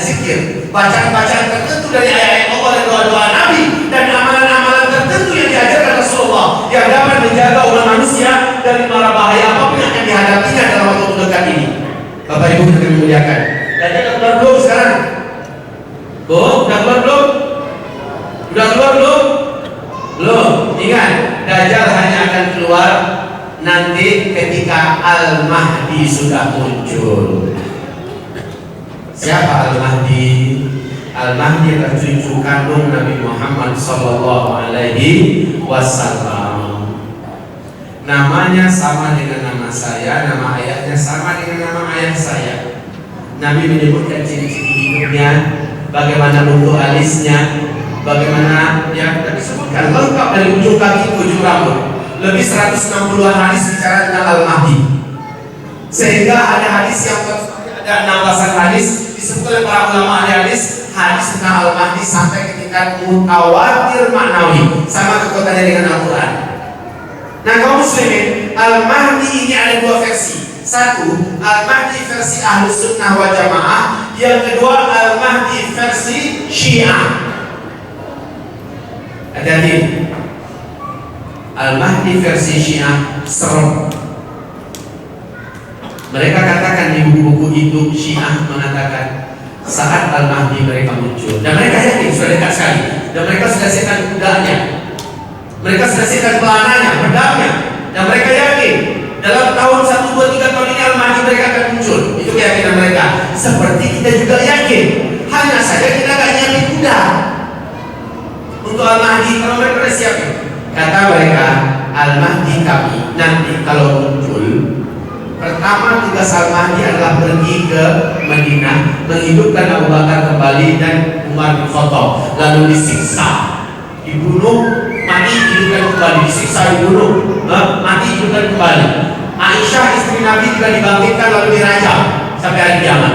zikir, bacaan-bacaan tertentu dari ayat-ayat Allah dan doa-doa Nabi, dan amalan-amalan tertentu yang diajarkan Rasulullah yang dapat menjaga umat manusia dari mara bahaya apapun yang akan dihadapinya dalam waktu dekat ini. Bapak Ibu yang dimuliakan, dajjal udah keluar belum sekarang? Bu, udah keluar belum? Udah keluar belum? Belum. Ingat, dajjal hanya akan keluar nanti ketika Al-Mahdi sudah muncul. Siapa Al-Mahdi? Al-Mahdi adalah cucu kandung Nabi Muhammad sallallahu alaihi wasallam. Namanya sama dengan nama saya, nama ayahnya sama dengan nama ayah saya. Nabi menyebutkan ciri-ciri hidupnya, bagaimana bentuk alisnya, bagaimana yang disebutkan lengkap dari ujung kaki ke ujung rambut. Lebih 160-an hadis bicara tentang Al-Mahdi. Sehingga ada hadis yang ada 16 hadis disebut oleh para ulama ahli hadis tentang Al-Mahdi sampai ke tingkat mutawatir maknawi, sama kekuatannya dengan Al-Quran. Nah, kaum muslimin, Al-Mahdi ini ada dua versi. Satu, Al-Mahdi versi Ahlus Sunnah wal Jamaah. Yang kedua, Al-Mahdi versi Syiah. Hati-hati. Al-Mahdi versi Syiah serem. Mereka katakan di buku-buku hidup Syiah mengatakan saat Al-Mahdi mereka muncul, dan mereka yakin sudah dekat sekali, dan mereka sudah siapkan kudanya, mereka sudah siapkan pelananya, pedangnya, dan mereka yakin dalam tahun 1, 2, 3 tahun ini Al-Mahdi mereka akan muncul. Itu keyakinan mereka. Seperti kita juga yakin, hanya saja kita gak nyiapin kuda untuk Al-Mahdi. Kalau mereka sudah siapin, kata mereka, Al-Mahdi kami nanti kalau muncul, pertama tugas Al-Mahdi adalah pergi ke Madinah, menghidupkan Abu Bakar kembali dan Umar bin Khattab, lalu disiksa, dibunuh, mati, hidupkan kembali, disiksa, dibunuh, mati, hidupkan kembali. Aisyah istri Nabi juga dibangkitkan lalu dirajam sampai hari kiamat.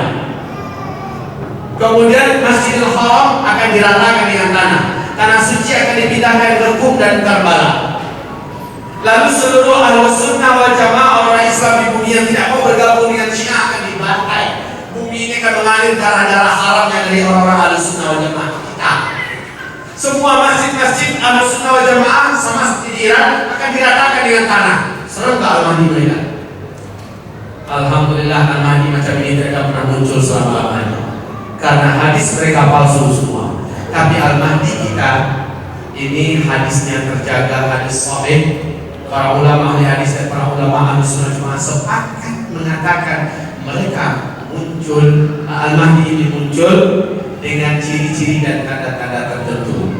Kemudian Masjidil Haram akan diratakan dengan tanah suci akan dipindahkan ke Qum dan Karbala. Lalu seluruh Ahlus Sunnah wal Jamaah, orang Islam di bumi yang tidak mau bergabung dengan Syiah akan dibantai. Bumi ini akan mengalir darah-darah haramnya dari orang-orang Ahlus Sunnah wal Jamaah kita. Semua masjid-masjid Ahlus Sunnah wal Jamaah sama seperti di Iran akan diratakan dengan tanah. Serem tak Al-Mahdi mereka? Alhamdulillah Al-Mahdi macam ini tidak pernah muncul selama-lamanya, karena hadis mereka palsu semua. Tapi Al-Mahdi kita ini hadisnya terjaga, hadis sahih. Para ulama ahli hadis dan para ulama Ahlus Sunnah Jamaah sepakat mengatakan mereka muncul, Al-Mahdi ini muncul dengan ciri-ciri dan tanda-tanda tertentu.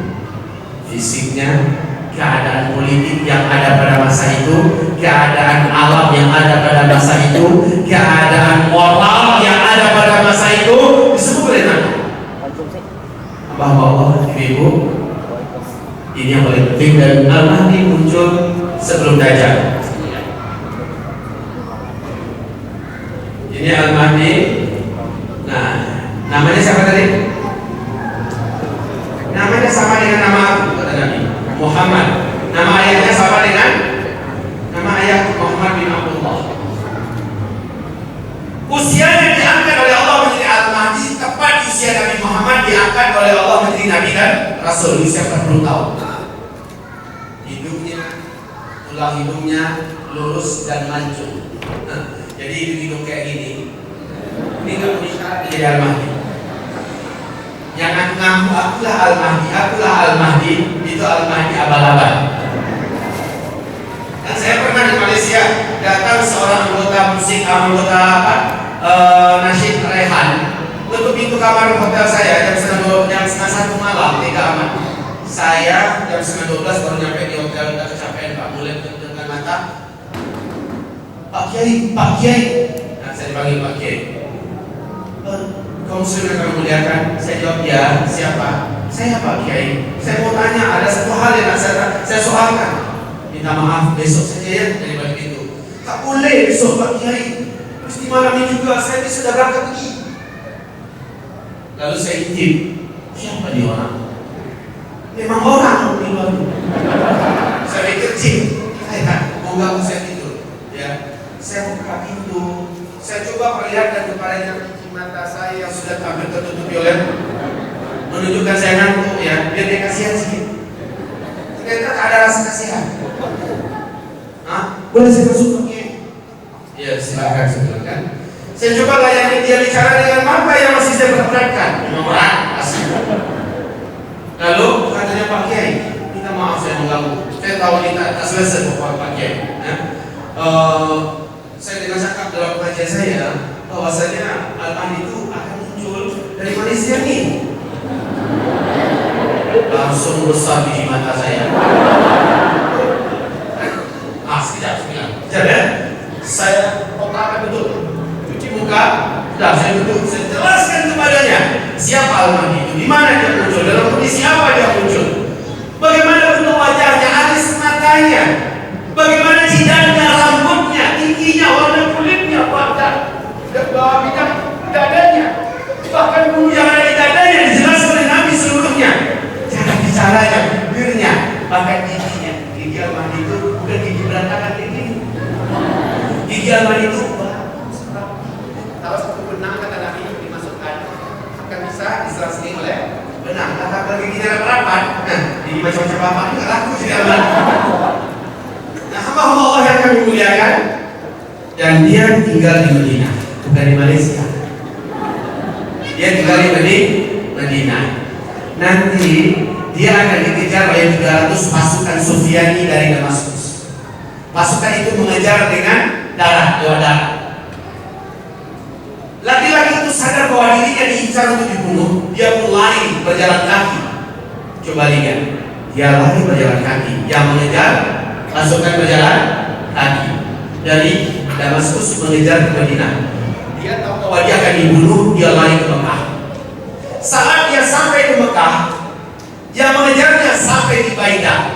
Fisiknya, keadaan politik yang ada pada masa itu, keadaan alam yang ada pada masa itu, keadaan moral yang ada pada masa itu, disebut oleh Nabi. Bahwa ibu, ini yang paling penting, dan Al-Mahdi muncul sebelum Dajjal. Ini Al-Mahdi. Nah, namanya siapa tadi? Namanya sama dengan nama aku, kata Nabi Muhammad. Nama ayahnya sama dengan nama ayah Muhammad bin Abdullah. Usianya diangkat oleh Allah menjadi Al-Mahdi tepat di usia Nabi Muhammad diangkat oleh Allah menjadi Nabi dan Rasul, usia 40 tahun. Tulang hidungnya lurus dan mancung. Jadi hidung kayak gini. Ini nggak punya syarat menjadi Al-Mahdi. Yang ngaku akulah Al-Mahdi, itu Al-Mahdi abal-abal. Dan saya pernah di Malaysia datang seorang anggota musik, nasyid Rehan, untuk pintu kamar hotel saya jam setengah 1 malam, tidak aman. Saya jam setengah 12 baru nyampe di hotel, udah kecapean Pak, mulai dengan mata. Pak Kiai. Nah, saya dipanggil Pak Kiai. Kamu sudah kami muliakan? Saya jawab ya. Siapa? Saya Pak Kiai. Saya mau tanya, ada satu hal yang saya soalkan. Minta maaf, besok saja ya dari balik itu. Tak boleh besok Pak Kiai. Mesti malam ini juga, saya sudah berangkat pergi. Lalu saya intip, siapa dia orang? Memang orang itu. Saya pikir cing, mau ganggu saya tidur. Ya, saya buka pintu, saya coba perlihatkan kepadanya mata saya yang sudah hampir tertutupi oleh menunjukkan saya ngantuk ya, biar dia kasihan sedikit. Ternyata ada rasa kasihan. Boleh saya masuk pakai? Ya silakan. Saya coba layani dia bicara dengan mata yang masih saya perhatikan. Memeran, asli. Lalu katanya Pak Kiai, minta maaf saya mengganggu. Saya tahu ini tak selesai Pak Kiai. Saya dengan cakap dalam pengajian saya bahwasanya Al-Mahdi itu akan muncul dari Malaysia nih. Langsung besar di mata saya. Sekejap ya. Saya otakkan betul. Cuci muka. Sudah saya duduk. Saya jelaskan kepadanya siapa Al-Mahdi itu, di mana dia muncul, dalam kondisi apa dia muncul, bagaimana bentuk wajahnya, alis matanya, bagaimana jidatnya, rambutnya, tingginya, warna kulitnya, bahkan bawah bidang dadanya, bahkan bulu yang ada di dadanya dijelaskan oleh Nabi seluruhnya. Cara bicaranya, bibirnya, bahkan giginya. Gigi Al-Mahdi itu bukan gigi berantakan gigi. Gigi Al-Mahdi itu tahu satu benang kata Nabi dimasukkan akan bisa diselasih oleh benang. Kata giginya rapat, gigi macam-macam apa ini nggak laku sih Al-Mahdi. Nah, hamba Allah yang kami muliakan, dan dia tinggal di Madinah, bukan di Malaysia. Dia tinggal di Madinah. Nanti dia akan dikejar oleh 300 pasukan Sufyani dari Damaskus. Pasukan itu mengejar dengan lewat darat. Laki-laki itu sadar bahwa dirinya diincar untuk dibunuh. Dia pun lari berjalan kaki. Coba lihat, dia lari berjalan kaki. Yang mengejar pasukan berjalan kaki dari Damaskus mengejar ke Madinah. Dia tahu bahwa dia akan dibunuh. Dia lari ke Mekah. Saat dia sampai ke Mekah, yang mengejarnya sampai di Baidah.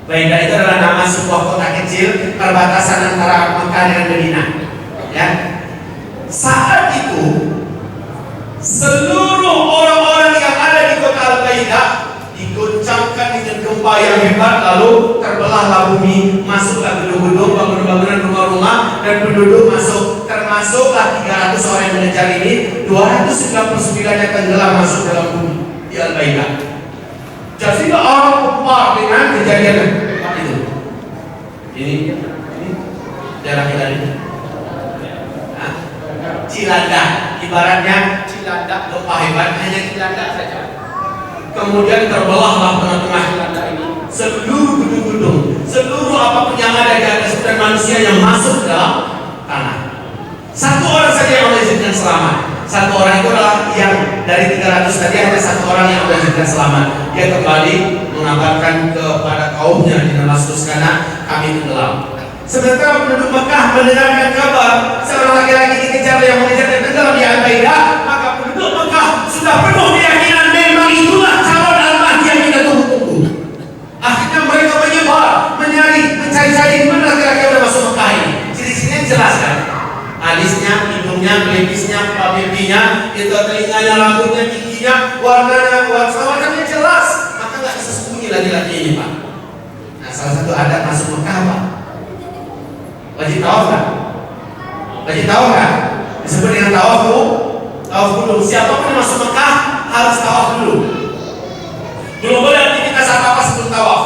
Baidah itu adalah nama sebuah kota kecil perbatasan antara Mekah dengan Madinah. Ya. Saat itu seluruh orang-orang yang ada di kota Al-Baidah digoncangkan dengan gempa yang hebat, lalu terbelahlah bumi, masuklah gedung-gedung, bangunan-bangunan, rumah-rumah, dan penduduk masuk. Termasuklah 300 orang yang mengejar ini, 299-nya tenggelam masuk dalam bumi di Al-Baidah. Jadi orang kepar dengan kejadian itu. Ini daerah kita ini. Cilandak, ibaratnya Cilandak gempa hebat, hanya Cilandak saja. Kemudian terbelahlah tengah-tengah Cilandak ini. Seluruh gedung-gedung, seluruh apapun yang ada di atas dan manusia yang masuk ke dalam tanah. Satu orang saja yang Allah izinkan selamat. Satu orang itu adalah yang dari 300 tadi, hanya satu orang yang Allah izinkan selamat. Dia kembali mengabarkan kepada kaumnya di Damaskus, karena kami tenggelam. Sementara penduduk Mekah mendengarkan kabar seorang laki-laki dikejar yang mengejar dan tenggelam di Al-Baidah, maka penduduk Mekah sudah penuh keyakinan memang itulah calon Al-Mahdi yang kita tunggu-tunggu. Akhirnya mereka menyebar, mencari-cari di mana laki-laki yang sudah masuk Mekah ini. Ciri-cirinya jelas kan? Alisnya, hidungnya, pelipisnya, pipinya, itu telinganya, rambutnya, giginya, warnanya, warnanya jelas. Maka nggak bisa sembunyi laki-laki ini, Pak. Nah, salah satu adat masuk Mekah, Pak. Wajib tawaf kan? Wajib tawaf kan? Disebut dengan tawaf dulu. Tawaf dulu. Siapapun yang masuk Mekah harus tawaf dulu. Belum boleh aktivitas apa-apa sebelum tawaf.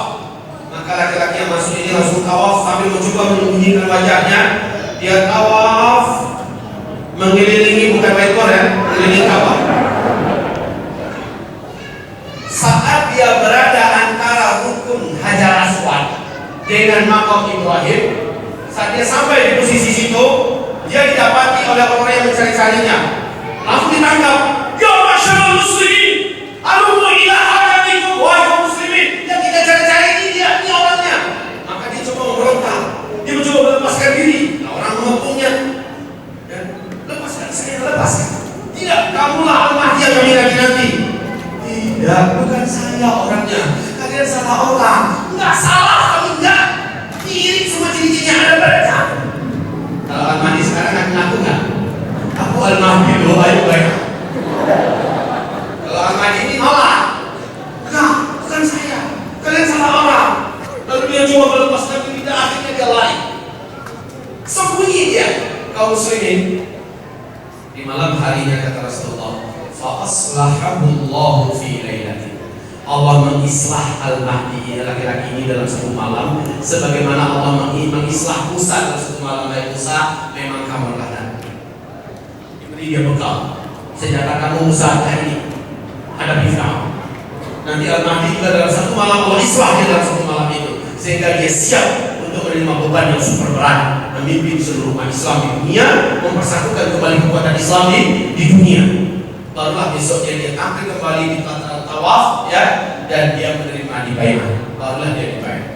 Maka laki-laki yang masuk ini langsung tawaf sambil mencoba menyembunyikan wajahnya. Dia tawaf mengelilingi, bukan ekor ya, mengelilingi Ka'bah. Saat dia berada antara rukun Hajar Aswad dengan makam Ibrahim, saat dia sampai di posisi situ, dia didapati oleh orang yang mencari-carinya. Langsung ditangkap. Ya masyarakat muslimin, alumu ila hajatikum, wahai kaum muslimin, yang kita cari-cari ini dia, ini orangnya. Maka dia coba memberontak, dia mencoba melepaskan diri. Nah, orang mengepungnya, dan lepaskan saya, lepaskan. Tidak, kamulah Al-Mahdi yang kami nanti. Tidak, bukan saya orangnya. Kalian salah orang. Enggak salah, kamu enggak. Mirip semua ciri-cirinya ada pada kamu. Kalau Al-Mahdi sekarang ngaku enggak? Aku Al-Mahdi loh, ayo baik. Kalau Al-Mahdi ini nolak. Enggak, bukan saya. Kalian salah orang. Lalu dia coba melepaskan diri, dan akhirnya dia lari. Sembunyi dia. Kaum muslimin, di malam harinya kata Rasulullah, fa aslahabullahu fi lailatin. Allah mengislah Al-Mahdi laki-laki ini dalam satu malam, sebagaimana Allah mengislah Musa dalam satu malam. Baik Musa, memang kamu ladang. Diberi dia bekal. Senjata kamu Musa hari ini hadapi Firaun. Nanti Al-Mahdi juga dalam satu malam Allah islah dia dalam satu malam itu, sehingga dia siap untuk menerima beban yang super berat, memimpin seluruh umat Islam di dunia, mempersatukan kembali kekuatan Islam di dunia. Barulah besoknya dia tampil kembali di tawaf, ya, dan dia menerima di bai'ah. Barulah dia dibayar.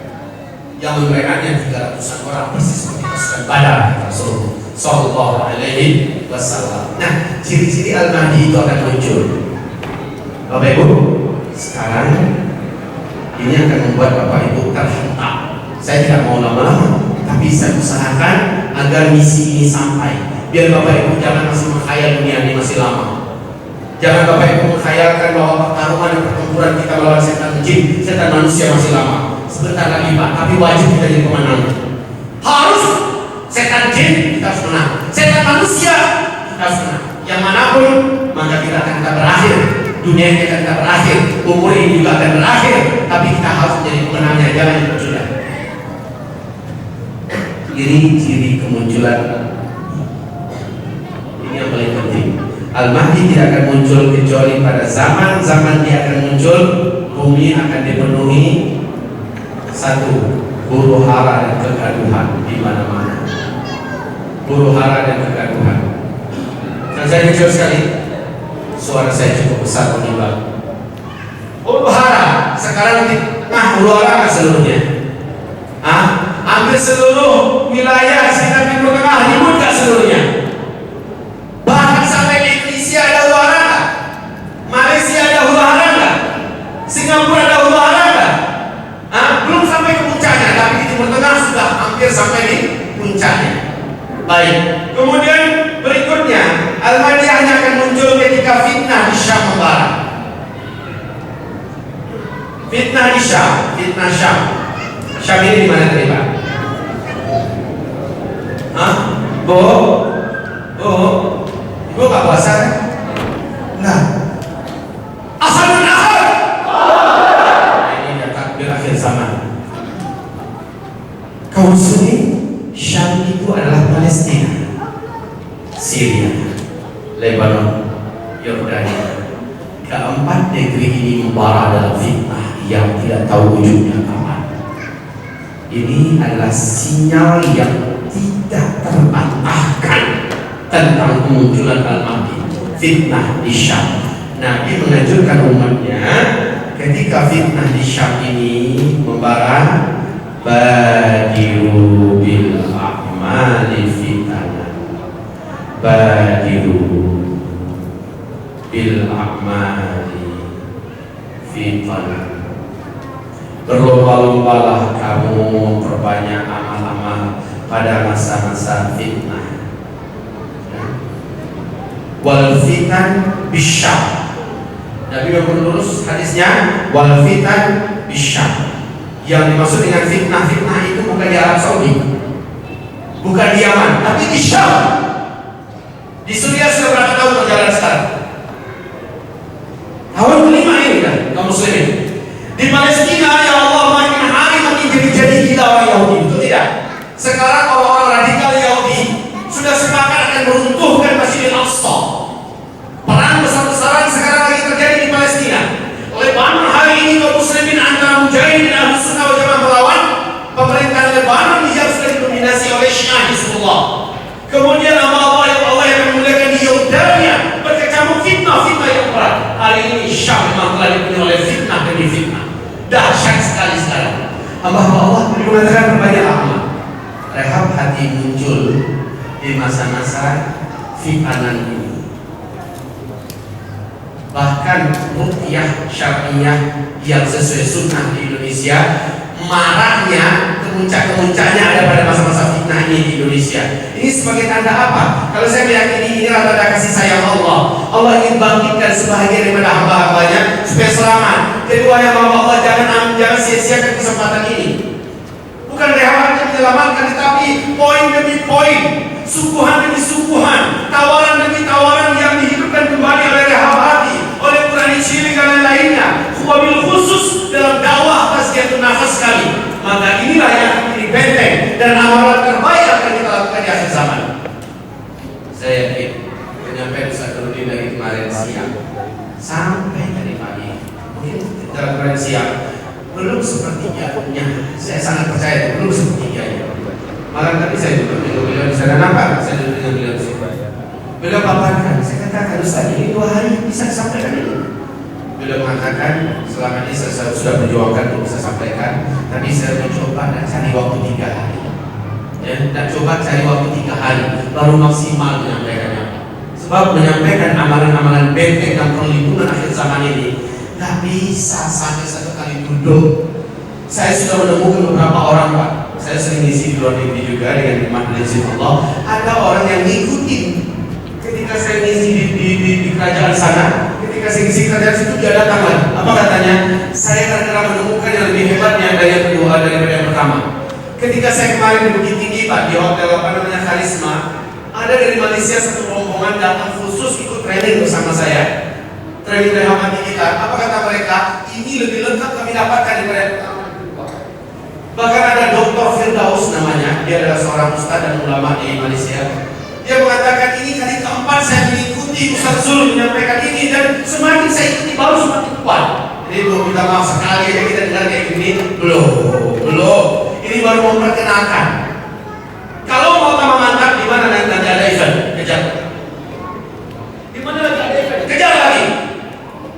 Yang membai'ahnya 300-an orang persis seperti pasukan Badar Rasulullah Sallallahu Alaihi Wasallam. Nah, ciri-ciri Al-Mahdi itu akan muncul. Bapak Ibu, sekarang ini akan membuat Bapak Ibu terhentak. Saya tidak mau lama-lama, tapi saya usahakan agar misi ini sampai. Biar Bapak Ibu jangan masih menghayal dunia ini masih lama. Jangan Bapak Ibu menghayalkan bahwa pertarungan dan pertempuran kita melawan setan jin, setan manusia masih lama. Sebentar lagi Pak, tapi wajib kita jadi pemenang. Harus setan jin kita harus menang, setan manusia kita harus menang. Yang manapun, maka kita akan berakhir. Dunia ini akan berakhir, umur ini juga akan berakhir. Tapi kita harus menjadi pemenangnya, jangan dipercaya. Ini ciri kemunculan. Ini yang paling penting. Al-Mahdi tidak akan muncul kecuali pada zaman dia akan muncul, bumi akan dipenuhi satu, huru hara dan kegaduhan di mana-mana. Huru hara dan kegaduhan. Dan saya jujur sekali, suara saya cukup besar menimbang. Huru hara sekarang di huru hara nggak seluruhnya? Hampir seluruh wilayah sekitar Timur Tengah ribut nggak seluruhnya? Bahkan sampai di Indonesia ada huru hara nggak? Malaysia ada huru hara nggak? Singapura ada huru hara nggak? Belum sampai ke puncaknya, tapi di Timur Tengah sudah hampir sampai di puncaknya. Baik, kemudian berikutnya Al-Mahdi hanya akan muncul ketika fitnah di Syam membarah. Fitnah di Syam, fitnah Syam. Syam ini di mana tadi Pak? Ibu gak puasa? Nah, asal dan akhir. Ini dia takbir akhir zaman. Kaum Sunni, Syam itu adalah Palestina, Syria, Lebanon, Yordania. Keempat negeri ini membara dalam fitnah yang tidak tahu ujungnya kapan. Ini adalah sinyal yang tidak terbantahkan tentang kemunculan Al-Mahdi, fitnah di Syam. Nabi menganjurkan umatnya ketika fitnah di Syam ini membara, badiru bil a'mali fitnah, badiru bil a'mali fitnah. Berlomba-lombalah kamu perbanyak amal-amal pada masa-masa fitnah. Wal fitan bisyam. Nabi lurus hadisnya, wal fitan bisyam. Yang dimaksud dengan fitnah itu bukan di Arab Saudi, bukan di Yaman, tapi di Syam. Di Suriah sudah berapa tahun berjalan sekarang? Tahun kelima ini kan kaum muslimin. Di Palestina, ya Allah, makin hari makin jadi gila orang Yahudi, itu tidak. Sekarang orang-orang radikal Yahudi sudah sepakat akan meruntuhkan Masjidil Aqsa. Perang besar-besaran sekarang lagi terjadi di Palestina. Lebanon hari ini kaum muslimin antara Mujahidin dan Ahlus Sunnah wal Jamaah melawan pemerintahan Lebanon yang sudah didominasi oleh Syiah Hizbullah. Kemudian Allah yang memuliakan di Yordania berkecamuk fitnah yang berat. Hari ini Syam memang telah dipenuhi oleh fitnah demi fitnah. Dahsyat sekali sekarang. Allah mengatakan berbanyak amal. Rehab hati muncul di masa-masa fitnah ini. Bahkan ruqyah syar'iyah yang sesuai sunnah di Indonesia, maraknya kemuncak-kemuncaknya ada pada masa-masa fitnah ini di Indonesia. Ini sebagai tanda apa? Kalau saya meyakini inilah tanda kasih sayang Allah. Allah ingin bangkitkan sebahagian daripada hamba-hambanya supaya selamat. Kedua, yang Allah jangan sia-siakan kesempatan ini. Bukan rehat yang menyelamatkan, tetapi poin demi poin, suguhan demi suguhan, tawaran demi tawaran Malam tadi saya duduk dengan beliau di sana, nampak saya duduk dengan beliau di situ. Beliau paparkan, saya katakan, Ustaz, ini 2 hari bisa sampaikan ini. Beliau mengatakan, selama ini saya sudah berjuangkan untuk bisa sampaikan, tapi saya mencoba dan cari waktu 3 hari. Ya, dan coba cari waktu 3 hari, baru maksimal menyampaikannya. Sebab menyampaikan amalan-amalan benteng dan perlindungan akhir zaman ini gak bisa sampai 1 kali duduk. Saya sudah menemukan beberapa orang, Pak. Saya sering ngisi di luar negeri juga dengan majelis Allah. Ada orang yang ngikutin ketika saya ngisi di kerajaan sana. Ketika saya ngisi kerajaan situ, dia datang lagi. Apa katanya? Saya kadang-kadang menemukan yang lebih hebatnya dari yang kedua daripada yang pertama. Ketika saya kemarin di Bukit Tinggi, Pak, di hotel Karisma, ada dari Malaysia satu rombongan datang khusus ikut training bersama saya. Training rehabilitasi kita. Apa kata mereka? Ini lebih lengkap kami dapatkan daripada yang pertama. Bahkan ada Dr. Firdaus namanya, dia adalah seorang ustaz dan ulama di Malaysia. Dia mengatakan ini kali keempat saya mengikuti Ustaz Zul menyampaikan ini, dan semakin saya ikuti baru semakin kuat. Jadi belum minta maaf sekali aja kita dengar kayak gini, belum. Ini baru memperkenalkan. Kalau mau tambah mantap, di mana nanti ada event? Kejar. Di mana lagi ada event? Kejar lagi.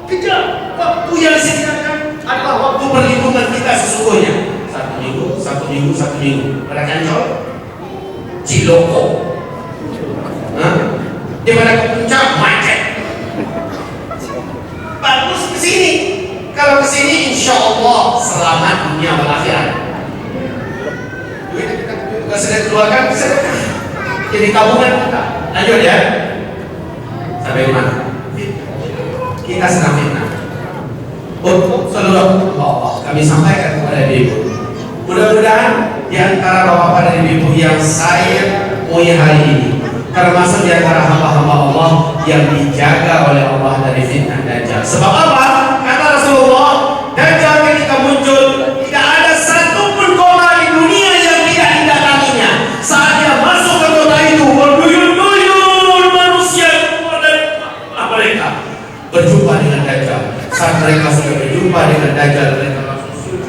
Kejar. Waktu yang disediakan adalah waktu perlindungan kita sesungguhnya. Satu minggu. Pada Ancol, Ciloko. Di mana ke puncak macet. Bagus kesini. Kalau kesini, insya Allah selamat dunia dan akhirat. Duit kita juga sedang keluarkan, sedekah. Jadi tabungan kita. Lanjut ya. Sampai mana? Kita sedang fitnah. Untuk seluruh Allah kami sampaikan kepada ibu. Mudah-mudahan di antara bapak-bapak dan ibu yang saya mulai hari ini termasuk di antara hamba-hamba Allah yang dijaga oleh Allah dari fitnah Dajjal. Sebab apa? Kata Rasulullah, Dajjal ketika muncul tidak ada satupun kota di dunia yang tidak didatanginya. Saat dia masuk ke kota itu, berduyun-duyun manusia keluar dari mereka berjumpa dengan Dajjal. Saat mereka sudah berjumpa dengan Dajjal, mereka langsung sujud.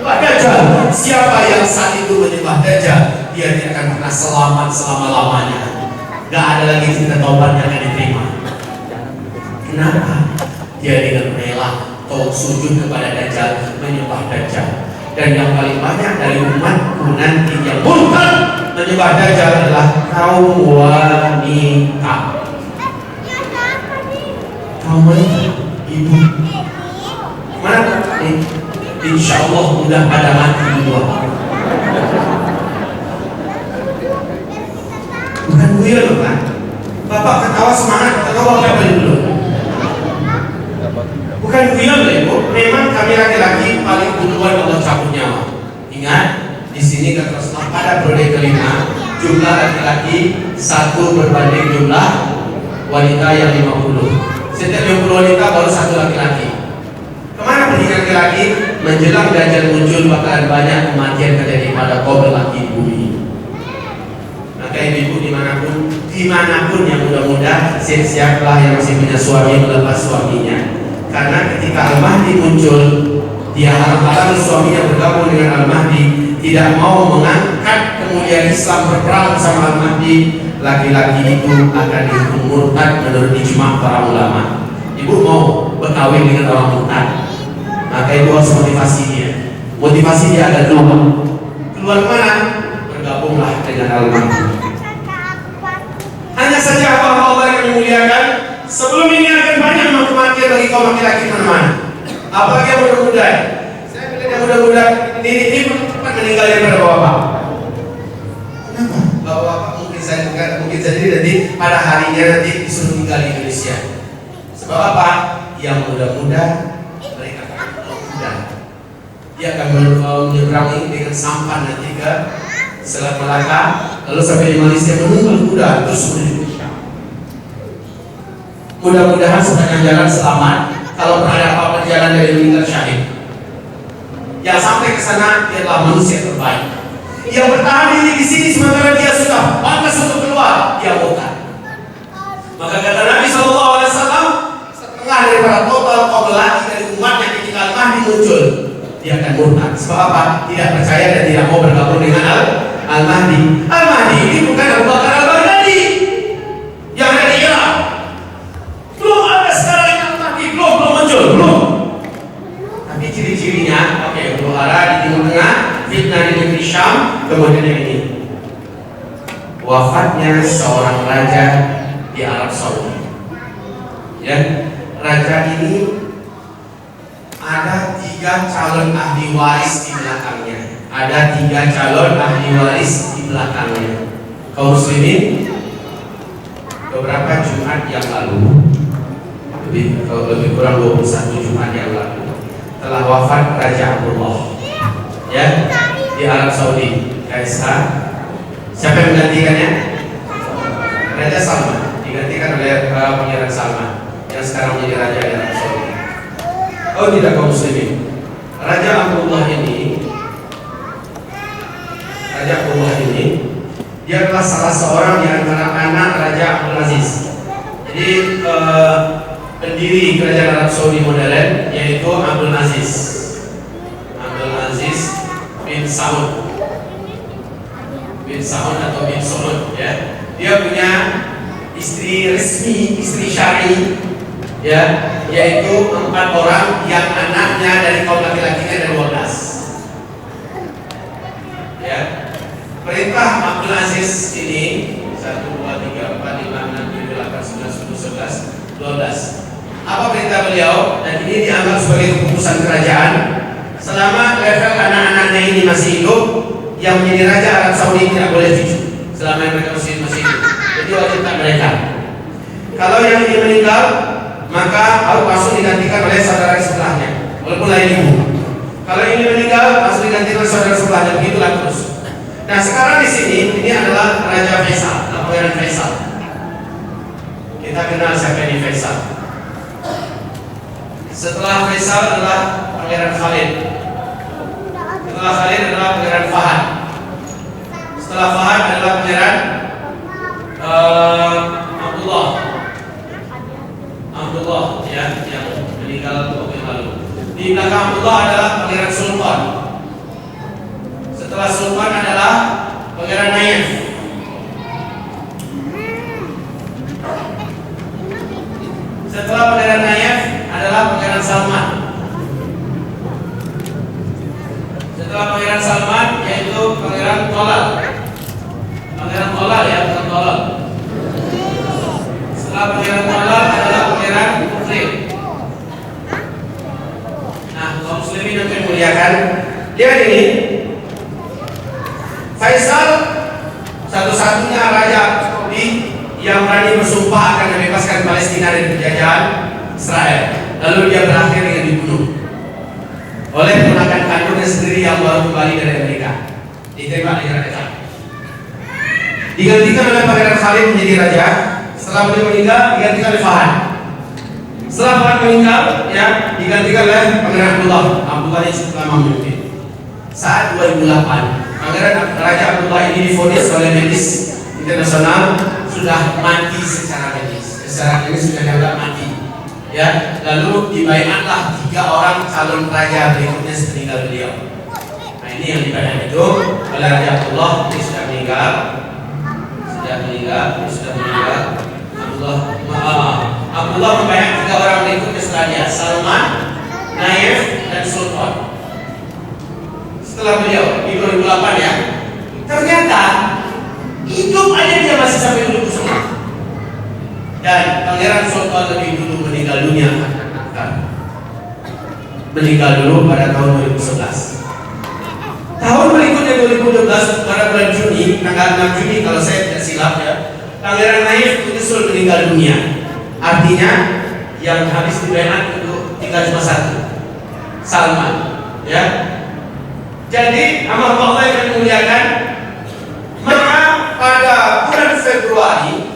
Dajjal, siapa yang saat itu menyembah Dajjal, dia tidak akan pernah selamat selama-lamanya. Gak ada lagi cerita taubat yang akan diterima. Kenapa? Dia dengan rela sujud kepada Dajjal, menyembah Dajjal. Dan yang paling banyak dari umatku nanti yang murtad menyembah Dajjal adalah kaum wanita. Kaum wanita, ibu. Mana nih? Insya Allah mudah pada mati dua. Bukan guyon loh kan? Bapak ketawa semangat, ketawa apa dulu? Bukan guyon loh ibu. Memang kami laki-laki paling duluan Allah cabut nyawa. Ingat, di sini kata Rasulullah pada periode kelima jumlah laki-laki 1 berbanding jumlah wanita yang 50. Setiap 50 wanita baru 1 laki-laki. Kemana pergi laki-laki? Menjelang Dajjal muncul bakalan banyak kematian terjadi pada kaum lelaki bumi. Maka ibu dimanapun yang muda-muda, siap-siaplah yang masih punya suami melepas suaminya. Karena ketika Al-Mahdi muncul, dia halang-halang suaminya bergabung dengan Al-Mahdi, tidak mau mengangkat kemuliaan Islam berperang bersama Al-Mahdi, laki-laki itu akan dihukum murtad menurut ijma' para ulama. Ibu mau berkawin dengan orang murtad, maka ibu harus motivasi dia. Motivasi dia ada 2. Keluar mana? Bergabunglah dengan Al-Mahdi. Hanya saja Allah yang memuliakan, sebelum ini akan banyak kematian bagi kaum laki-laki mana-mana. Apalagi yang muda-muda. Saya melihat yang muda-muda ini cepat meninggal daripada bapak. Kenapa? Bapak mungkin saja nanti pada harinya nanti disuruh tinggal di Indonesia. Sebab apa? Yang muda-muda mereka akan muda. Dia akan menyeberangi dengan sampan nanti ke Selat Melaka, lalu sampai di Malaysia menunggu kuda terus Indonesia. Mudah-mudahan sepanjang jalan selamat. Kalau ada apa-apa jalan dari meninggal syahid. Yang sampai ke sana dia adalah manusia terbaik. Yang bertahan diri di sini sementara dia sudah pantas untuk keluar, dia murtad. Maka kata Nabi SAW, setengah daripada total kaum lelaki dari umatnya ketika Al-Mahdi muncul, dia akan murtad. Sebab apa? Tidak percaya dan tidak mau bergabung dengan Al-Mahdi. Al-Mahdi ini bukan Abu Bakar Al-Baghdadi yang ada di Irak. Belum ada sekarang yang Al-Mahdi, belum muncul, belum. Tapi ciri-cirinya, oke, huru hara di Timur Tengah, fitnah di negeri Syam, kemudian yang ini, wafatnya seorang raja di Arab Saudi. Ya, raja ini ada 3 calon ahli waris di belakangnya. Ada 3 calon ahli waris di belakangnya. Kaum muslimin, beberapa Jumat yang lalu, lebih kurang 21 Jumat yang lalu, telah wafat Raja Abdullah, ya, di Arab Saudi. Kaisar. Siapa yang menggantikannya? Raja Salman, digantikan oleh Pangeran Salman yang sekarang menjadi raja di Arab Saudi. Oh tidak, kaum muslimin, Raja Abdullah ini dia adalah salah seorang di antara anak Raja Abdul Aziz. Jadi pendiri kerajaan Arab Saudi modern yaitu Abdul Aziz bin Saud atau bin Saud, ya. Dia punya istri resmi, istri syar'i, ya, yaitu 4 orang yang anaknya dari kaum laki-lakinya ada 12. Ya. Perintah Abdul Aziz ini 1, 2, 3, 4, 5, 6, 7, 8, 9, 10, 11, 12. Apa perintah beliau? Dan ini dianggap sebagai keputusan kerajaan. Selama level anak-anaknya ini masih hidup, yang menjadi raja Arab Saudi tidak boleh cucu selama mereka masih hidup. Jadi wajibkan mereka. Kalau yang ini meninggal, maka harus langsung digantikan oleh saudara sebelahnya, walaupun lain ibu. Kalau ini meninggal, langsung digantikan oleh saudara sebelahnya. Begitulah terus. Nah sekarang di sini ini adalah Raja Faisal, Pangeran Faisal. Kita kenal siapa ini Faisal. Setelah Faisal adalah Pangeran Khalid. Setelah Khalid adalah Pangeran Fahad. Setelah Fahad adalah Pangeran Abdullah, ya, yang meninggal waktu yang lalu. Di belakang Abdullah adalah Pangeran Sultan. Setelah Sultan adalah Pangeran Nayef. Setelah Pangeran Nayef adalah Pangeran Salman. Setelah Pangeran Salman yaitu Pangeran Tolal. Pangeran Tolal, ya, bukan Tolal. Setelah Pangeran Tolal adalah Pangeran Mufrid. Nah, kaum muslimin yang dimuliakan, lihat ini. Faisal satu-satunya raja Saudi yang berani bersumpah akan membebaskan Palestina dari penjajahan Israel. Lalu dia berakhir dengan dibunuh oleh ponakan kandungnya sendiri yang baru kembali dari Amerika. Ditembak di Irak. Digantikan oleh Pangeran Khalid menjadi raja. Setelah beliau meninggal, digantikan oleh Fahad. Setelah Fahad meninggal, ya, digantikan oleh Pangeran Abdullah. Abdullah yang cukup lama memimpin. Saat 2008, Pangeran Raja Abdullah ini divonis oleh medis internasional sudah mati secara medis. Secara medis sudah dianggap mati. Ya, lalu dibaiatlah 3 orang calon raja berikutnya sepeninggal beliau. Nah ini yang dibaiat itu oleh Raja Abdullah. Ini sudah meninggal. Abdullah membaiat 3 orang berikutnya setelahnya, Salman, Nayef, dan Sultan. Setelah beliau di 2008, ya, ternyata hidup aja dia masih sampai duduk semua. Dan Pangeran Sultan lebih dulu meninggal dunia. Meninggal dulu pada tahun 2011. Tahun berikutnya 2012 pada bulan Juni, tanggal 6 Juni kalau saya tidak silap, ya, Pangeran Nayef menyusul meninggal dunia. Artinya yang habis dibaiat untuk tinggal cuma 1, Salman, ya. Jadi amal Allah yang dimuliakan, maka pada bulan Februari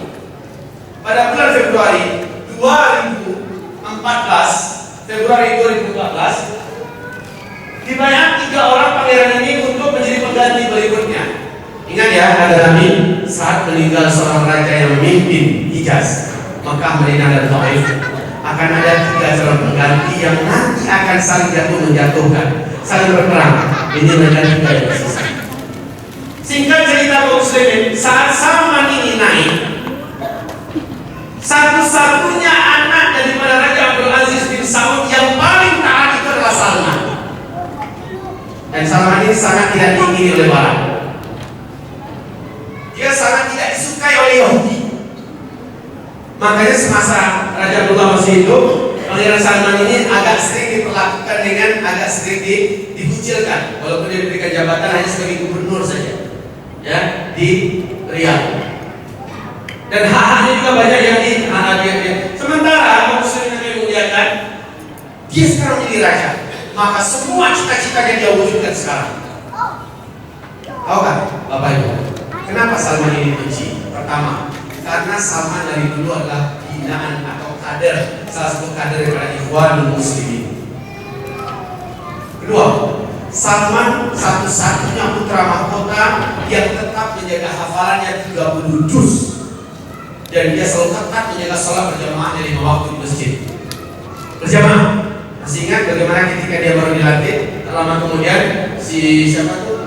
2014, Februari 2014, dibayar 3 orang pangeran ini untuk menjadi pengganti berikutnya. Ingat ya, ada Nabi saat meninggal seorang raja yang memimpin Hijaz, Mekah, Madinah, dan Taif, akan ada 3 calon pengganti yang nanti akan saling jatuh-menjatuhkan, saling berperang. Ini mereka 3 yang tersisa. Singkat cerita, muslimin, saat Salman ini naik, satu-satunya anak daripada Raja Abdul Aziz bin Saud yang paling taat itu adalah Salman. Dan Salman ini sangat tidak diingini oleh Barat. Dia sangat tidak disukai oleh Yahudi. Makanya semasa Raja Abdullah masih hidup, Pangeran Salman ini agak sering diperlakukan dengan agak sering dikucilkan, walaupun dia diberikan jabatan hanya sebagai gubernur saja, ya, di Riyadh. Dan hak-haknya juga banyak yang dia. Sementara muslim yang dimuliakan, dia sekarang menjadi raja, maka semua cita-citanya dia wujudkan sekarang. Tahu kan, Bapak Ibu? Kenapa Salman ini benci? Pertama, karena Salman dari dulu adalah binaan atau kader, salah satu kader daripada Ikhwanul Muslimin. Kedua, Salman satu-satunya putra mahkota yang tetap menjaga hafalannya 30 juz. Dan dia selalu ketat menjaga sholat berjamaah dari 5 waktu di masjid berjamaah. Masih ingat bagaimana ketika dia baru dilantik, lama kemudian si siapa tuh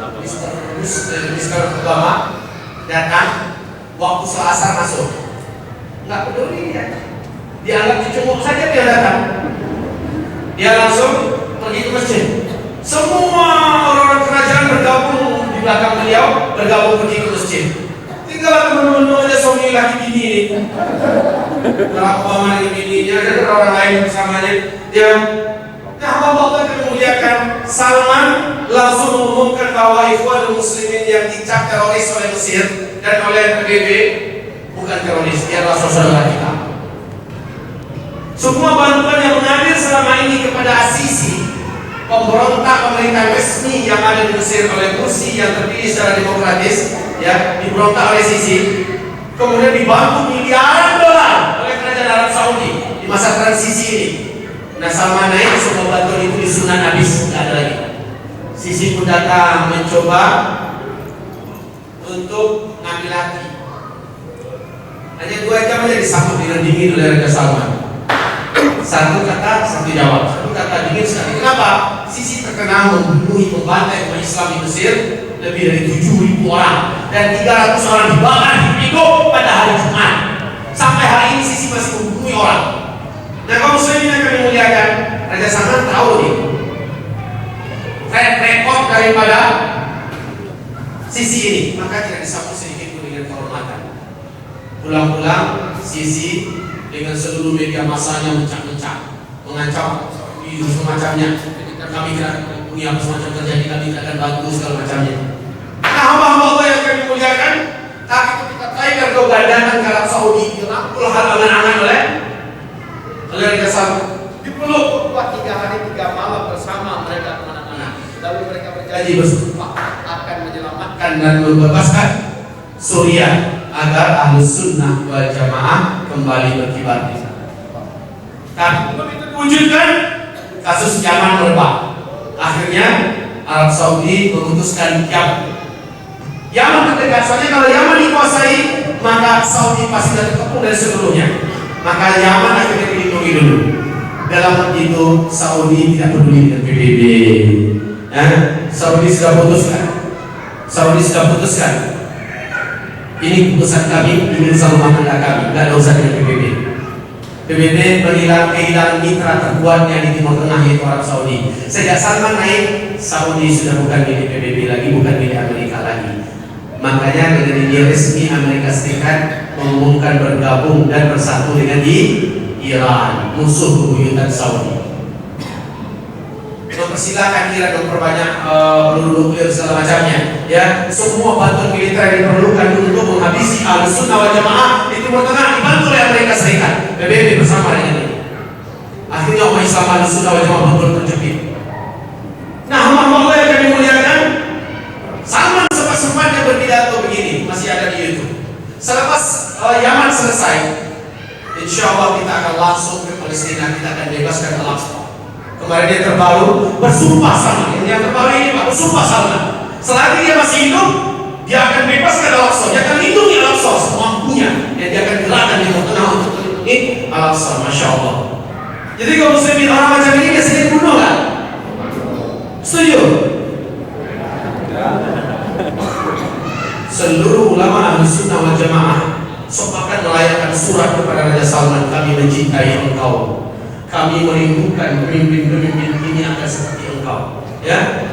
Mr. Obama datang waktu selasar masuk, nggak peduli ya, dianggap dicungkuk saja dia datang, dia langsung pergi ke masjid. Semua orang-orang kerajaan bergabung di belakang beliau, bergabung pergi ke masjid. Tinggal teman-teman aja suami laki bini ini, Barack Obama dengan bininya dan orang lain bersamanya. Dia, nah Allah memuliakan Salman langsung mengumumkan bahwa Ikhwanul Muslimin yang dicap teroris oleh Mesir dan oleh PBB bukan teroris, dia adalah saudara kita. Semua bantuan yang mengalir selama ini kepada Asisi, pemberontak pemerintah resmi yang ada di Mesir oleh Mursi yang terpilih secara demokratis, ya, diberontak oleh Sisi, kemudian dibantu miliaran dolar oleh kerajaan Arab Saudi di masa transisi ini. Nah, Salman naik, semua bantuan itu disunat habis, tidak ada lagi. Sisi pun datang mencoba untuk ngambil hati. Hanya 2 jam saja disambut dengan dingin oleh Raja Salman. Satu kata, satu jawab. Satu kata dingin sekali. Kenapa? Sisi terkenal membunuh, membantai umat Islam di Mesir lebih dari 7.000 orang dan 300 orang dibakar hidup pada hari Jumat. Sampai hari ini Sisi masih membunuh orang. Nah, kaum muslimin yang kami muliakan, Raja Salman tahu nih track record daripada Sisi ini, maka tidak disambut sedikit pun dengan kehormatan. Pulang-pulang Sisi dengan seluruh media masanya mencak-mencak, mengancam itu semacamnya. Kami tidak punya semacam terjadi, kami tidak akan bantu segala macamnya. Nah, hamba-hamba Allah yang kami muliakan, tapi ketika Tiger Dogan datang ke Arab Saudi, dirangkul angan-angan oleh Raja Salman, dipeluk kuat 3 hari 3 malam bersama mereka kemana-mana. Lalu mereka berjanji bersumpah akan menyelamatkan dan membebaskan Suriah agar Ahlus Sunnah wal Jamaah kembali berkibar di sana. Tapi begitu diwujudkan, kasus Yaman merebak. Akhirnya Arab Saudi memutuskan Yaman terdekat. Soalnya kalau Yaman dikuasai, maka Saudi pasti terkepung dari seluruhnya. Maka Yaman akhirnya dilindungi dulu. Dalam itu Saudi tidak peduli dengan PBB. Saudi sudah putuskan. Ini keputusan kami, ini urusan rumah tangga kami, tidak ada urusan dengan PBB. PBB kehilangan mitra terkuatnya di Timur Tengah yaitu Arab Saudi. Sejak Salman naik, Saudi sudah bukan milik PBB lagi, bukan milik Amerika lagi. Makanya dengan ini resmi Amerika Serikat mengumumkan bergabung dan bersatu dengan Iran, musuh bebuyutan Saudi. Mempersilahkan Iran memperbanyak peluru nuklir segala macamnya, ya, semua bantuan militer yang diperlukan untuk menghabisi Ahlus Sunnah wal Jamaah di Timur Tengah dibantu oleh Amerika Serikat, PBB bersama dengan ini. Akhirnya umat Islam Ahlus Sunnah wal Jamaah betul terjepit. Nah, hamba-hamba yang kami muliakan, Salman sempat-sempatnya berpidato begini, masih ada di YouTube. Selepas Yaman selesai, insya Allah kita akan langsung ke Palestina, kita akan bebaskan Al-Aqsa. Kemarin dia terbaru bersumpah Salman, yang terbaru ini Pak, bersumpah Salman, selagi dia masih hidup, dia akan bebaskan Al-Aqsa, dia akan lindungi Al-Aqsa semampunya, dan dia akan gerakan di tengah untuk melindungi Al-Aqsa. Masya Allah. Jadi kalau muslimin orang macam ini biasanya dibunuh kan? Setuju? seluruh ulama ahli sunnah wal jamaah sepakat melayangkan surat kepada Raja Salman, kami mencintai engkau, kami merindukan pemimpin-pemimpin ini akan seperti engkau. Ya,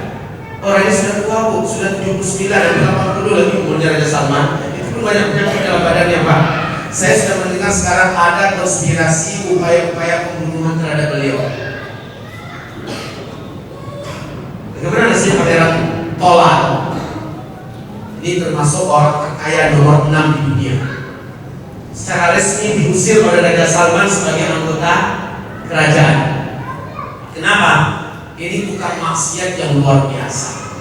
orang ini sudah tua bu, sudah 79 dan 80 lagi umurnya Raja Salman. Itu pun banyak penyakit dalam badannya Pak. Saya sudah mendengar sekarang ada konspirasi upaya-upaya pembunuhan terhadap beliau. Bagaimana nasib Pangeran Tolan? Ini termasuk orang terkaya nomor 6 di dunia. Secara resmi diusir oleh Raja Salman sebagai anggota kerajaan. Kenapa? Ini tukang maksiat yang luar biasa.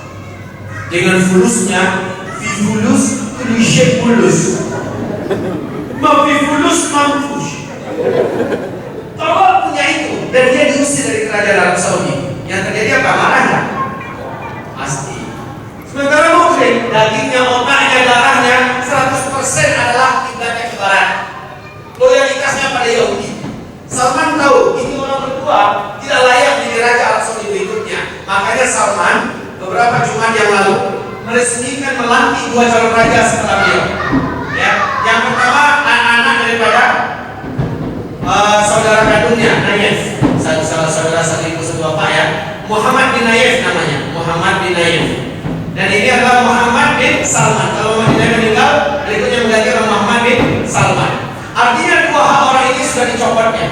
Dengan fulusnya, fifulus klise fulus, mafifulus mampus. Tolong punya itu, dan dia diusir dari kerajaan Arab Saudi. Yang terjadi apa? Marah nggak? Pasti. Sementara mukmin, dagingnya, otaknya, darahnya 100% adalah kiblatnya ke barat. Loyalitasnya pada Yahudi. Salman tahu ini orang berdua tidak layak menjadi raja Arab Saudi berikutnya. Makanya Salman beberapa Jumat yang lalu meresmikan melantik 2 calon raja setelah beliau. Ya, yang pertama anak daripada saudara kandungnya Nayef, saudara satu ibu satu bapak ya, Muhammad bin Nayef namanya, Muhammad bin Nayef. Dan ini adalah Muhammad bin Salman. Kalau Muhammad bin Nayef meninggal, berikutnya mengganti orang Muhammad bin Salman. Artinya dua hal orang ini sudah dicopotnya.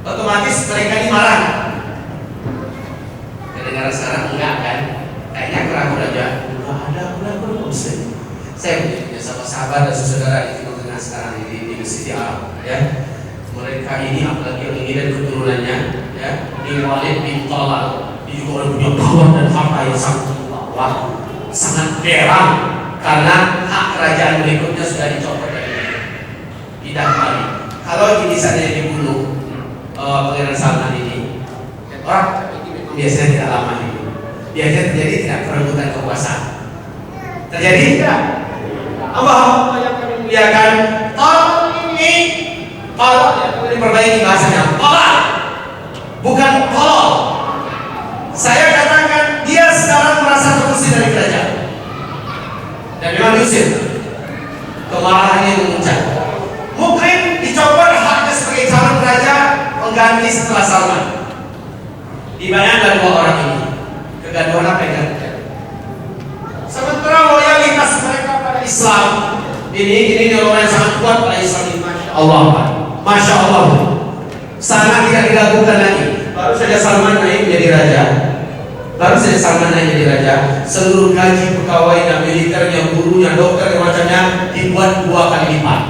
Otomatis mereka ini marah. Kedengaran sekarang enggak kan? Kayaknya keraguan aja. Enggak ada keraguan Muslim. Saya punya sahabat dan saudara di Timur Tengah sekarang di University Arab, ya. Mereka ini apalagi yang ini dan keturunannya, ya. Di Walid bin Talal, dia juga orang punya kawan dan harta yang sangat berang karena hak kerajaan berikutnya sudah dicopot dari mereka. Tidak kembali. Kalau ini saja dibunuh Pangeran Salman ini, orang biasanya tidak lama hidup. Biasanya terjadi tidak perebutan kekuasaan. Terjadi tidak? Allah yang kami muliakan, tolong ini, tolong ya, diperbaiki bahasanya, tolong, bukan tolong. Saya katakan dia sekarang merasa terusir dari kerajaan dan memang diusir. Kemarahannya memuncak. Mungkin dicopot haknya sebagai calon raja pengganti setelah Salman. Dibayangkan dua orang ini, kegaduhan apa yang terjadi? Sementara loyalitas mereka pada Islam ini orang yang sangat kuat pada Islam ini, masya Allah, masya Allah, sangat tidak diragukan lagi. Baru saja Salman naik menjadi raja, seluruh gaji pegawainya, militernya, gurunya, dokter, macamnya dibuat 2 kali lipat.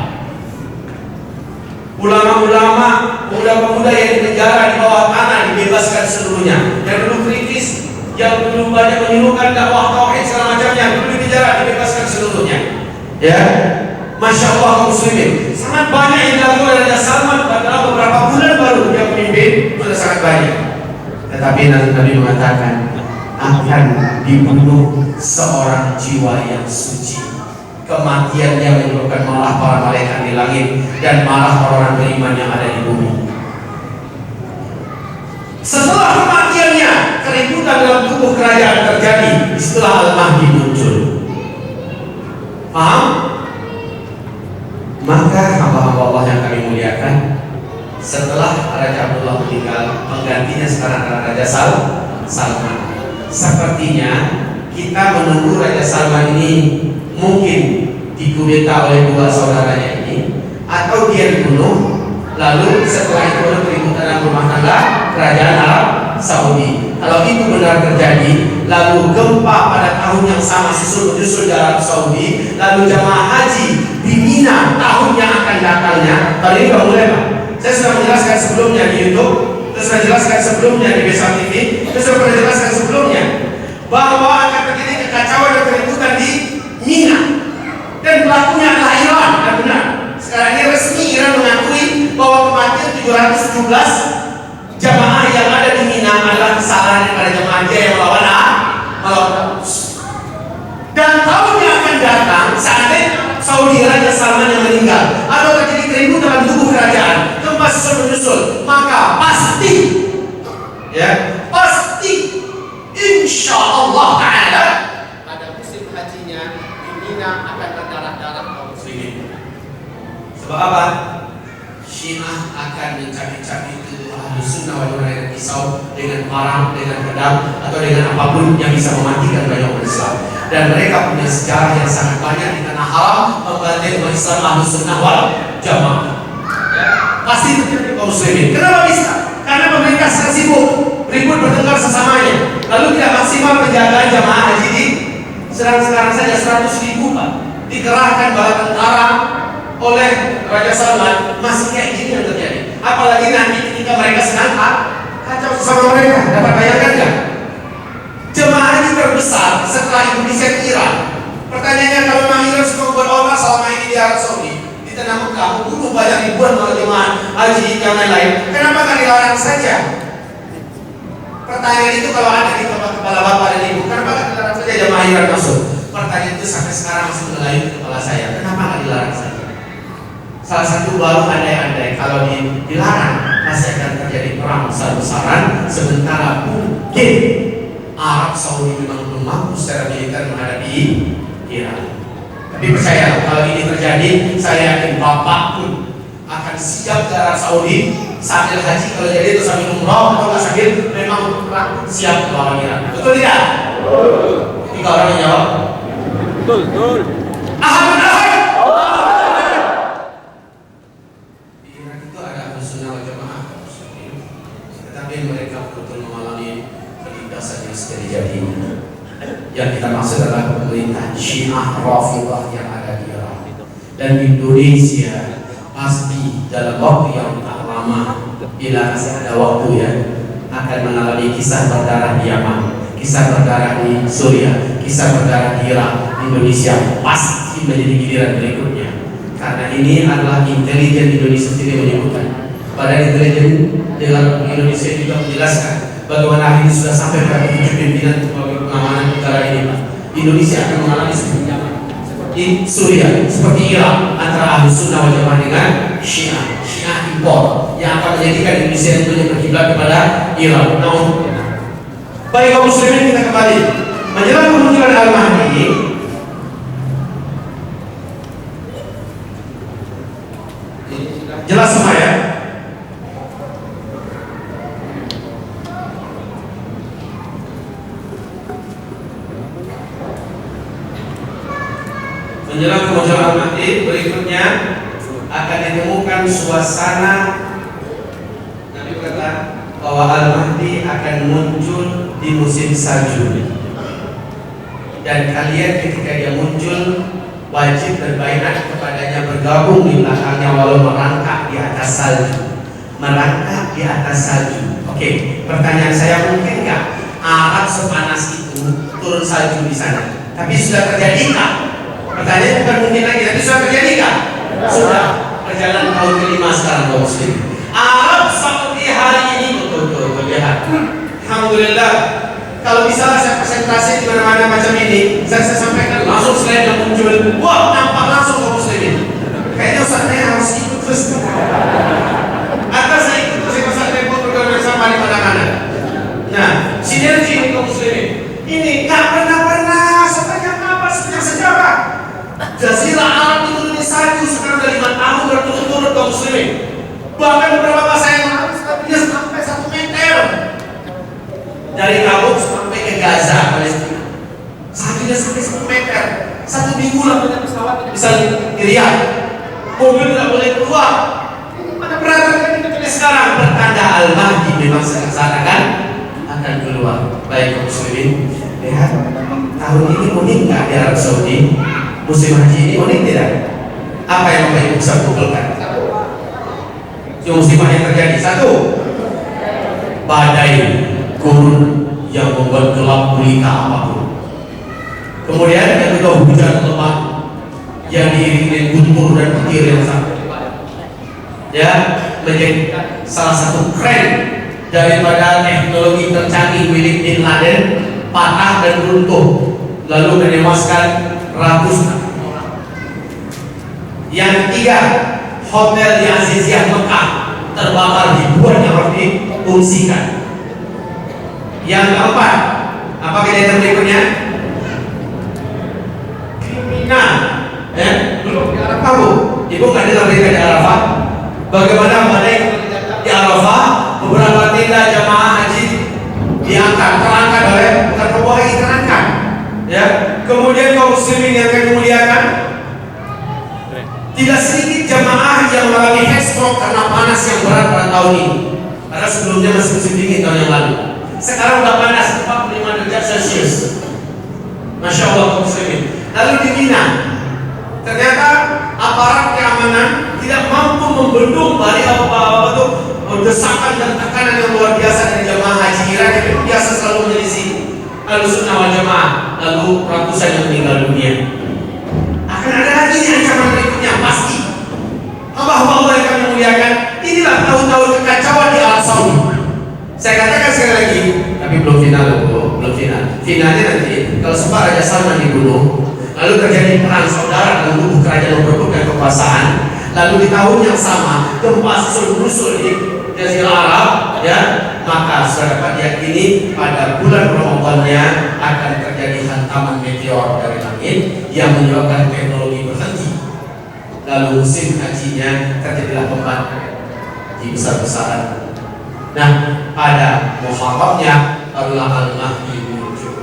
Ulama-ulama, pemuda-pemuda yang di penjara di bawah tanah dibebaskan seluruhnya. Yang dulu kritis, yang dulu banyak menyuruhkan dakwah tauhid segala macamnya, dulu di penjara dibebaskan seluruhnya. Ya, masya Allah muslimin. Sangat banyak yang dilakukan oleh Raja Salman padahal beberapa bulan baru dia memimpin, sudah sangat banyak. Tetapi Nabi mengatakan akan dibunuh seorang jiwa yang suci. Kematian yang menyebabkan malah para malaikat di langit dan malah orang beriman yang ada di bumi. Setelah kematiannya, keributan dalam tubuh kerajaan terjadi. Setelah Al-Mahdi muncul. Paham? Maka hamba-hamba Allah yang kami muliakan, setelah Raja Abdullah meninggal, penggantinya sekarang adalah Raja Salman. Sepertinya kita menunggu Raja Salman ini mungkin dikudeta oleh 2 saudaranya ini, atau dia dibunuh, lalu setelah itu ada keributan dalam rumah tangga kerajaan Arab Saudi. Kalau itu benar terjadi, lalu gempa pada tahun yang sama menyusul di Arab Saudi, lalu jamaah haji di Mina tahun yang akan datangnya. Tadi ini mulai Pak. Saya sudah menjelaskan sebelumnya di YouTube, saya sudah jelaskan sebelumnya di Besar TV, saya sudah menjelaskan sebelumnya bahwa akan terjadi kekacauan dan keributan di Mina dan pelakunya adalah Iran. Dan benar, sekarang ini resmi Iran mengakui bahwa kematian 717 jamaah yang ada di Mina adalah kesalahan daripada jamaah dia yang melawan Quds. Dan tahun yang akan datang, seandainya Saudi Raja Salman yang meninggal atau terjadi keributan dalam tubuh kerajaan, gempa susul-menyusul, maka pasti, ya pasti, insya Allah Taala pada musim hajinya Madinah akan berdarah-darah kaum muslimin. Sebab apa? Syiah akan mencari-cari tuduh Ahlus Sunnah wal Jamaah dengan pisau, dengan parang, dengan pedang, atau dengan apapun yang bisa mematikan banyak umat Islam. Dan mereka punya sejarah yang sangat banyak di tanah haram membantai umat Islam Ahlus Sunnah wal Jamaah. Ya, pasti terjadi kaum muslimin. Kenapa bisa? Karena pemerintah sangat sibuk, ribut bertengkar sesamanya, lalu tidak maksimal penjagaan jamaah haji di sekarang saja 100.000 Pak dikerahkan bala tentara oleh Raja Salman. Masih kayak gini yang terjadi. Apalagi nanti ketika mereka sedang kacau sama mereka. Dapat bayangkan nggak? Jemaah haji terbesar setelah Indonesia dan Iran. Pertanyaannya, kalau memang Iran suka buat orang selama ini di Arab Saudi, di tanah Mekah, bunuh banyak ribuan jemaah haji yang lain-lain, kenapa nggak dilarang saja? Pertanyaan itu kalau ada di kepala bapak dan ibu, kenapa nggak dilarang saja jemaah Iran masuk? Pertanyaan itu sampai sekarang masih melayang di kepala saya. Kenapa nggak dilarang saja? Salah satu baru andai-andai kalau dilarang masih akan terjadi perang besar-besaran, sementara mungkin Arab Saudi memang belum mampu secara militer menghadapi Iran. Tapi percaya, kalau ini terjadi, saya yakin bapak pun akan siap ke Arab Saudi sambil haji, kalau jadi itu sambil umroh atau nggak sambil memang untuk perang, siap melawan Iran. Betul tidak? Tiga orang yang jawab. Betul. Ahad. Mereka betul mengalami penindasan yang sejati-jatinya. Yang kita maksud adalah pemerintahan Syiah Rafidhah yang ada di Iran. Dan Indonesia pasti dalam waktu yang tak lama, bila masih ada waktu ya, akan mengalami kisah berdarah di Yaman, kisah berdarah di Suriah, kisah berdarah di Irak. Indonesia pasti menjadi giliran berikutnya. Karena ini adalah intelijen Indonesia sendiri menyebutkan. Pada intelijen dalam Indonesia juga menjelaskan bagaimana hari ini sudah sampai pada 7 pimpinan pengamanan negara ini. Indonesia akan mengalami seperti Suriah, seperti Irak, antara Ahlus Sunnah wal Jamaah dengan Syiah impor yang akan menjadikan Indonesia itu berkiblat kepada Irak. Namun, baik kaum muslimin, kita kembali menjelang kemunculan Al-Mahdi. Jelas semua ya? Menjelang kemunculan Al-Mahdi, berikutnya akan ditemukan suasana. Nabi berkata bahwa Al-Mahdi akan muncul di musim salju, dan kalian ketika dia muncul wajib berbaiat kepadanya, bergabung di belakangnya walau merangkak di atas salju. Merangkak di atas salju. Oke, pertanyaan saya, mungkin nggak Arab sepanas itu turun salju di sana? Tapi sudah terjadi nggak? Pertanyaan bukan mungkin lagi, tapi sudah terjadi kan? Sudah. Perjalanan tahun kelima sekarang kaum muslim. Arab seperti hari ini betul-betul terlihat. Alhamdulillah. Kalau misalnya saya presentasi di mana-mana macam ini, saya sampaikan langsung slide yang muncul. Wah, nampak langsung kaum muslimin. Kayaknya ustaznya harus ikut terus. Atau saya ikut terus pasal tempo berjalan sama di mana-mana. Nah, sinergi ini kaum muslimin. Ini nggak pernah sepanjang sejarah. Jazirah Arab itu salju sekarang dari 5 tahun berturut-turut kaum muslimin. Bahkan beberapa masa yang lalu dia sampai 1 meter dari Kabul sampai ke Gaza, Palestina. Saljunya sampai 1 meter. 1 minggu lah banyak pesawat bisa dilihat. Mobil tidak boleh keluar. Mana peraturan kita sekarang? Pertanda Al-Mahdi memang seakan akan keluar. Baik kaum muslimin, lihat tahun ini unik nggak di Arab Saudi? Musim haji ini unik tidak? Apa yang Bapak Ibu bisa kumpulkan? Yang musibah yang terjadi, satu, badai gurun yang membuat gelap gulita apapun. Kemudian yang kedua, hujan lebat yang diiringi dengan guntur dan petir yang sangat ya, menjadi salah satu tren daripada teknologi tercanggih milik Bin Laden patah dan runtuh, lalu menewaskan ratusan orang. Yang ketiga, hotel di Aziziyah Mekah terbakar, ribuan yang harus diungsikan. Yang keempat, apa kejadian berikutnya? Kriminal Pernah Bu? Ibu nggak dengar berita di Arafah? Bagaimana badai di Arafah, beberapa tenda jamaah haji diangkat, terangkat oleh bukan pembawa lagi terangkat. Ya, kemudian kaum muslimin yang kami muliakan, tidak sedikit jamaah yang mengalami heat stroke karena panas yang berat pada tahun ini. Karena sebelumnya masih musim dingin tahun yang lalu. Sekarang udah panas 45 derajat Celcius. Masya Allah kaum muslimin. Lalu di Mina, ternyata aparat keamanan tidak mampu membendung dari desakan dan tekanan yang luar biasa dari jamaah haji Irak yang itu biasa selalu menyelisih Ahlussunnah wal Jamaah, lalu ratusan yang meninggal dunia. Akan ada lagi ancaman berikutnya pasti. Hamba-hamba Allah yang kami muliakan, inilah tahun-tahun kekacauan di Arab Saudi. Saya katakan sekali lagi, tapi belum final, belum final. Finalnya nanti kalau sempat Raja Salman dibunuh, lalu terjadi perang saudara dalam tubuh kerajaan memperebutkan kekuasaan, lalu di tahun yang sama gempa susul-menyusul di Jazirah Arab, ya, maka sudah dapat diyakini pada bulan Ramadannya akan terjadi hantaman meteor dari langit yang menyebabkan teknologi berhenti. Lalu musim hajinya terjadilah pembakaran haji besar-besaran. Nah, pada Muharramnya barulah Al-Mahdi muncul.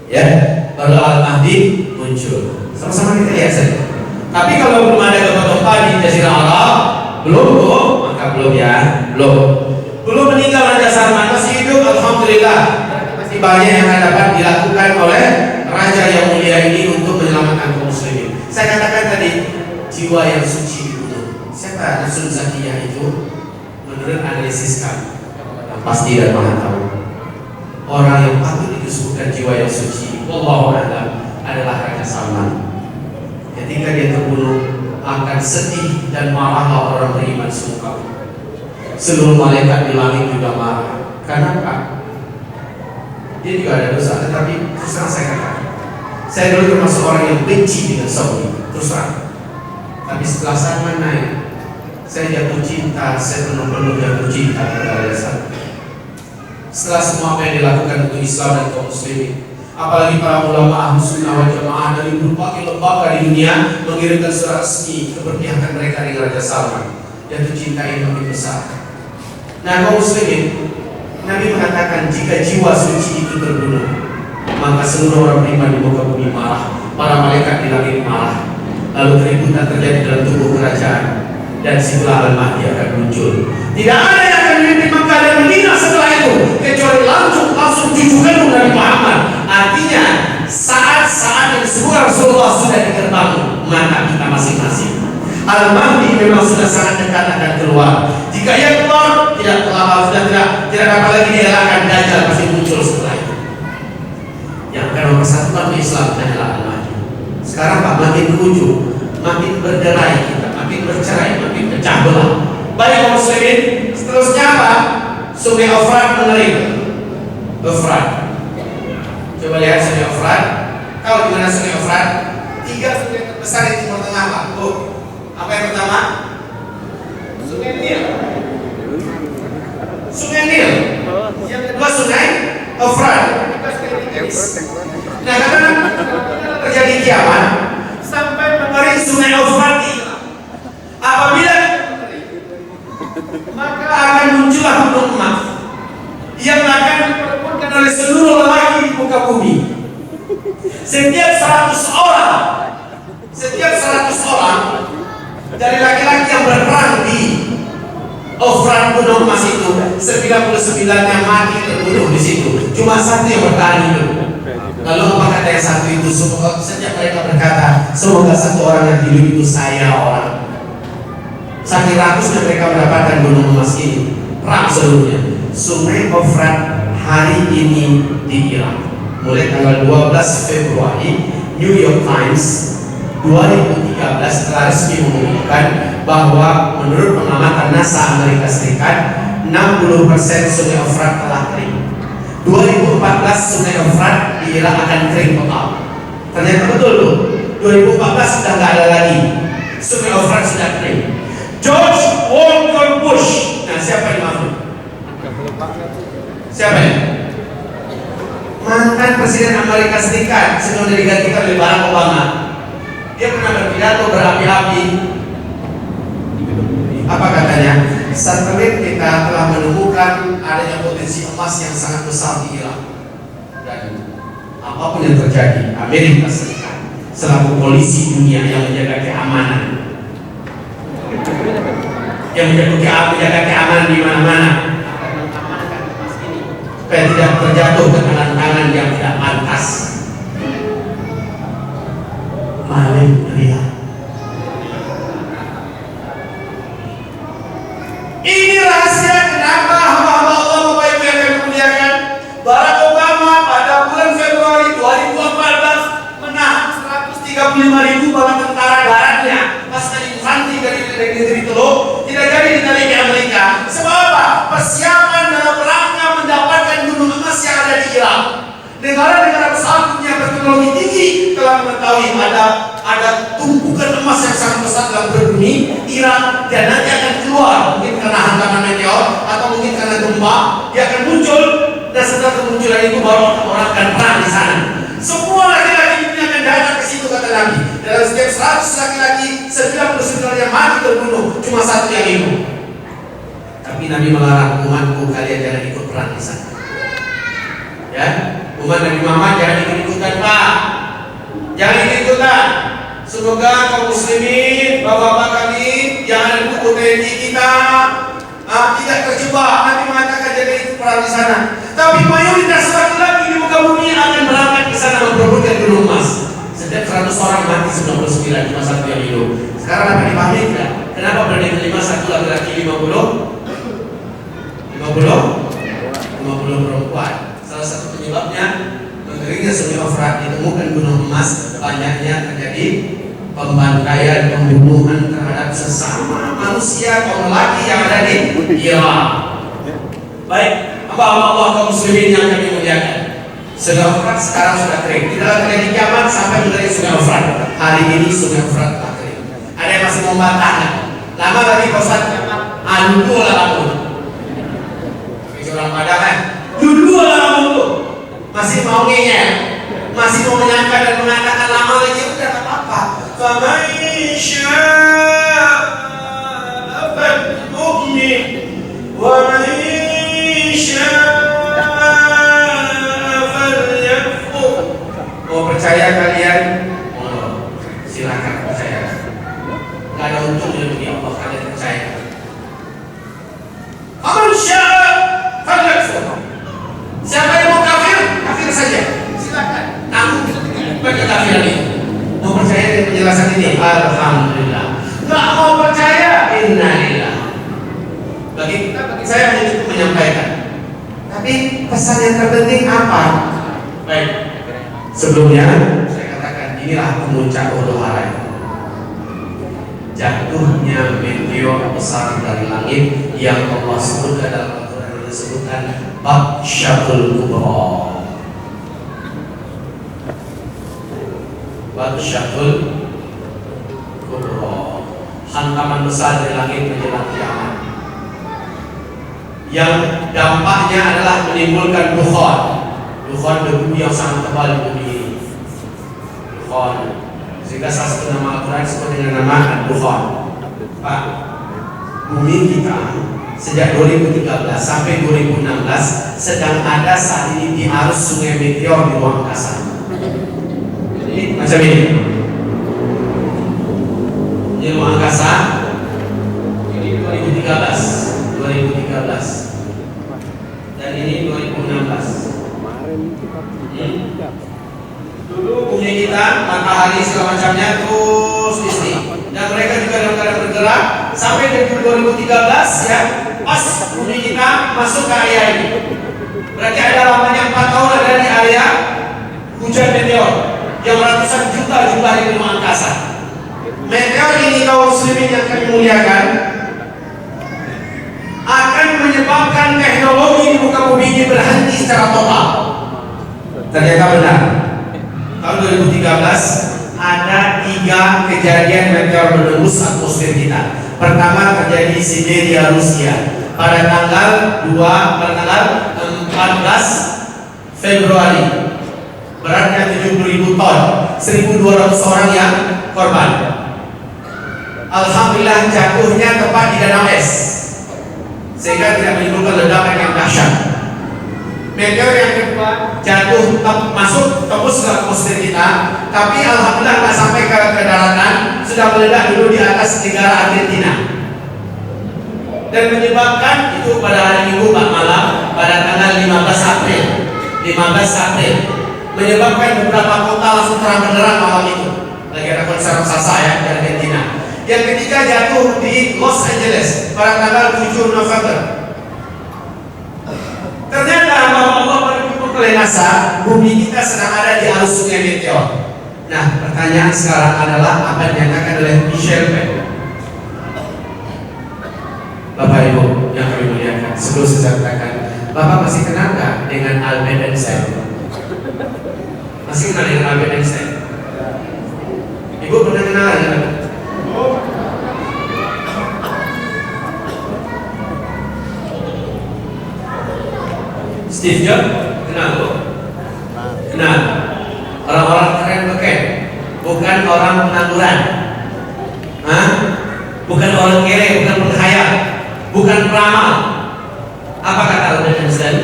Ya, barulah Al-Mahdi muncul. Sama-sama kita lihat saja. Tapi kalau belum ada gempa-gempa di Jazirah Arab, belum, maka belum ya, belum meninggal Raja Salman, masih hidup, alhamdulillah. Masih banyak yang dapat dilakukan oleh Raja yang mulia ini untuk menyelamatkan kaum muslimin. Saya katakan tadi, jiwa yang suci dibunuh. Siapa Rasul Zakiyah itu? Menurut analisis kami, yang pasti dan maha tahu, orang yang patut disebutkan jiwa yang suci, wallahu a'lam, adalah Raja Salman. Ketika dia terbunuh, akan sedih dan marahlah orang beriman semua. Seluruh malaikat di langit juga marah. Kenapa? Dia juga ada dosa, tetapi terus terang saya katakan, saya dulu termasuk orang yang benci dengan Saudi, terus terang. Tapi setelah Salman naik, saya jatuh cinta, saya penuh-penuh jatuh cinta kepada Raja Salman. Setelah semua apa yang dilakukan untuk Islam dan kaum muslimin, apalagi para ulama Ahlussunnah wal Jamaah dari berbagai lembaga di dunia mengirimkan surat resmi keberpihakan mereka dengan Raja Salman, jatuh cinta ini lebih besar. Nah kaum muslimin, Nabi mengatakan jika jiwa suci itu terbunuh, maka seluruh orang beriman di muka bumi marah, para malaikat di langit marah, lalu keributan terjadi dalam tubuh kerajaan, dan situlah Al-Mahdi akan muncul. Tidak ada yang akan memimpin Makkah dan Madinah setelah itu kecuali langsung cucu kandung Nabi Muhammad. Artinya saat-saat yang semua Rasulullah sudah di gerbang mata kita masing-masing. Al-Mahdi memang sudah sangat dekat akan keluar. Jika ia keluar, tidak dapat lagi dielakkan, Dajjal pasti muncul setelah itu. Yang akan mempersatukan Islam adalah Al-Mahdi. Sekarang Pak makin berujung, makin berderai kita, makin bercerai, makin pecah belah. Baik kaum muslimin, seterusnya apa? Sungai Efrat mengering. Efrat. Coba lihat Sungai Efrat. Tahu di mana Sungai Efrat? 3 sungai terbesar di Timur Tengah, Pak. Apa yang pertama? Sungai Nil. Sungai Nil. Yang kedua Sungai Efrat. Nah, karena terjadi kiamat sampai mengering Sungai Efrat ini. Apabila maka akan muncullah gunung emas yang akan diperebutkan oleh seluruh lelaki di muka bumi. Setiap 100 orang dari laki-laki yang berperang di Efrat gunung emas itu, 99-nya mati terbunuh di situ. Cuma 1 yang bertahan hidup. Lalu apa kata yang 1 itu? Setiap mereka berkata, semoga 1 orang yang hidup itu saya orang. Saking ratusnya mereka mendapatkan gunung emas ini, perang seluruhnya. Sungai Efrat hari ini di Irak, mulai tanggal 12 Februari, New York Times 2013 telah resmi mengumumkan bahwa menurut pengamatan NASA Amerika Serikat, 60% Sungai Efrat telah kering. 2014 Sungai Efrat di Irak akan kering total. Ternyata betul loh, 2014 sudah nggak ada lagi, Sungai Efrat sudah kering. George Walker Bush. Nah, siapa yang maksud? Siapa ya? Mantan Presiden Amerika Serikat sebelum digantikan oleh Barack Obama. Dia pernah berpidato berapi-api. Apa katanya? Satelit kita telah menemukan adanya potensi emas yang sangat besar di Irak. Dan apapun yang terjadi, Amerika Serikat selaku polisi dunia yang menjaga keamanan, yang menjaga keamanan di mana-mana, supaya tidak terjatuh ke tangan-tangan yang tidak pantas. Malaysia. Ini rahasia kenapa hamba-hamba Allah Bapak Ibu yang kami muliakan. Barack Obama pada bulan Februari 2014 menahan 135.000 bala tentara daratnya pasukan infanteri dari negeri Teluk tidak jadi ditarik ke Amerika. Sebab apa? Persiapan dalam rangka mendapatkan gunung emas yang ada di Irak. Negara-negara besar punya teknologi tinggi telah mengetahui ada tumpukan emas yang sangat besar dalam berbumi Irak, dan nanti akan keluar mungkin karena hantaman meteor atau mungkin karena gempa, dia akan muncul, dan setelah kemunculan itu baru orang akan perang di sana. Semua laki-laki dunia akan datang ke situ, kata Nabi. Dalam setiap 100 laki-laki 99 yang mati terbunuh, cuma satu yang hidup. Tapi Nabi melarang umatku, kalian jangan ikut perang di sana. Ya, umat Nabi Muhammad jangan ikut-ikutan, Pak. Jangan ikut-ikutan. Semoga kaum muslimin, bapak-bapak kami, jangan ikut TNI kita tidak terjebak. Nabi mengatakan jangan ikut perang di sana. Tapi mayoritas laki-laki di muka bumi akan berangkat ke sana memperebutkan gunung emas. Setiap 100 orang mati 99, cuma satu yang hidup. Sekarang apa dipahami tidak? Kenapa berani menerima satu laki-laki 50 perempuan? Salah satu penyebabnya mengeringnya Sungai Efrat ditemukan gunung emas, banyaknya terjadi pembantaian, pembunuhan terhadap sesama manusia kaum lelaki yang ada di Irak. Baik, hamba-hamba Allah kaum muslimin yang kami muliakan, Sungai Efrat sekarang sudah kering. Tidak terjadi kiamat sampai menjadi Sungai Efrat. Hari ini Sungai Efrat telah kering. Ada yang masih membantahkan. Lama lagi Ustaz kiamat, dulu lah kamu. Orang Padang kan, dulu lah kamu masih mau ngeyel, masih mau menyangka dan mengatakan lama lagi, udah tak apa-apa. Faman syaa falyu'min wa man syaa falyakfur. Mau percaya kalian? Silakan percaya. Gak ada untungnya bagi Allah kalian percaya. Faman syaa falyakfur. Siapa yang mau kafir, kafir saja. Silakan. Namun bagi kafir ini mau percaya dengan penjelasan ini, alhamdulillah. Nggak mau percaya, innalillah. Bagi kita, bagi saya hanya cukup menyampaikan. Tapi pesan yang terpenting apa? Baik. Sebelumnya saya katakan inilah puncak huru hara. Jatuhnya meteor besar dari langit yang Allah sebutkan dalam Al-Quran, disebutkan Batsyatul Kubra. Batsyatul Kubra, hantaman besar dari langit menjelang kiamat, yang dampaknya adalah menimbulkan dukhan debu yang sangat tebal di bumi ini. Dukhan, sehingga salah satu nama Al-Quran disebut dengan nama dukhan. Pak, bumi kita sejak 2013 sampai 2016 sedang ada saat ini di arus sungai meteor di ruang angkasa. Jadi macam ini. Di ruang angkasa ini 2013 dan ini 2016. Dulu bumi kita, matahari segala macamnya terus listrik, dan mereka juga dalam keadaan bergerak sampai dari 2013 ya, pas bumi kita masuk ke area ini. Berarti ada lamanya 4 tahun ada di area hujan meteor yang ratusan juta jumlahnya di ruang angkasa. Meteor ini kaum muslimin yang kami muliakan akan menyebabkan teknologi di muka bumi ini berhenti secara total. Ternyata benar. Tahun 2013 ada 3 kejadian meteor menembus atmosfer kita. Pertama terjadi di Siberia, Rusia pada tanggal 14 Februari. Beratnya 70.000 ton, 1.200 orang yang korban. Alhamdulillah jatuhnya tepat di danau es, sehingga tidak menimbulkan ledakan yang dahsyat. Meteor yang kedua jatuh masuk tembus ke atmosfer kita, tapi alhamdulillah nggak sampai ke daratan, sudah meledak dulu di atas negara Argentina dan menyebabkan itu pada hari Minggu malam pada tanggal 15 April menyebabkan beberapa kota langsung terang benderang malam itu. Lagi ada konser raksasa ya di Argentina. Yang ketiga jatuh di Los Angeles pada tanggal 7 November. Ternyata bahwa Allah berfirman oleh NASA, bumi kita sedang ada di arus sungai meteor. Nah, pertanyaan sekarang adalah apa yang dinyatakan oleh Michel Penn. Bapak Ibu yang kami muliakan, sebelum saya katakan, Bapak masih kenal nggak dengan Albert Einstein? Masih kenal dengan Albert Einstein? Ibu pernah kenal ya? Steve Jobs kenal bu? Kenal. Orang-orang keren beken, bukan orang pengangguran, bukan orang kere, bukan penghayal, bukan peramal. Apa kata Albert Einstein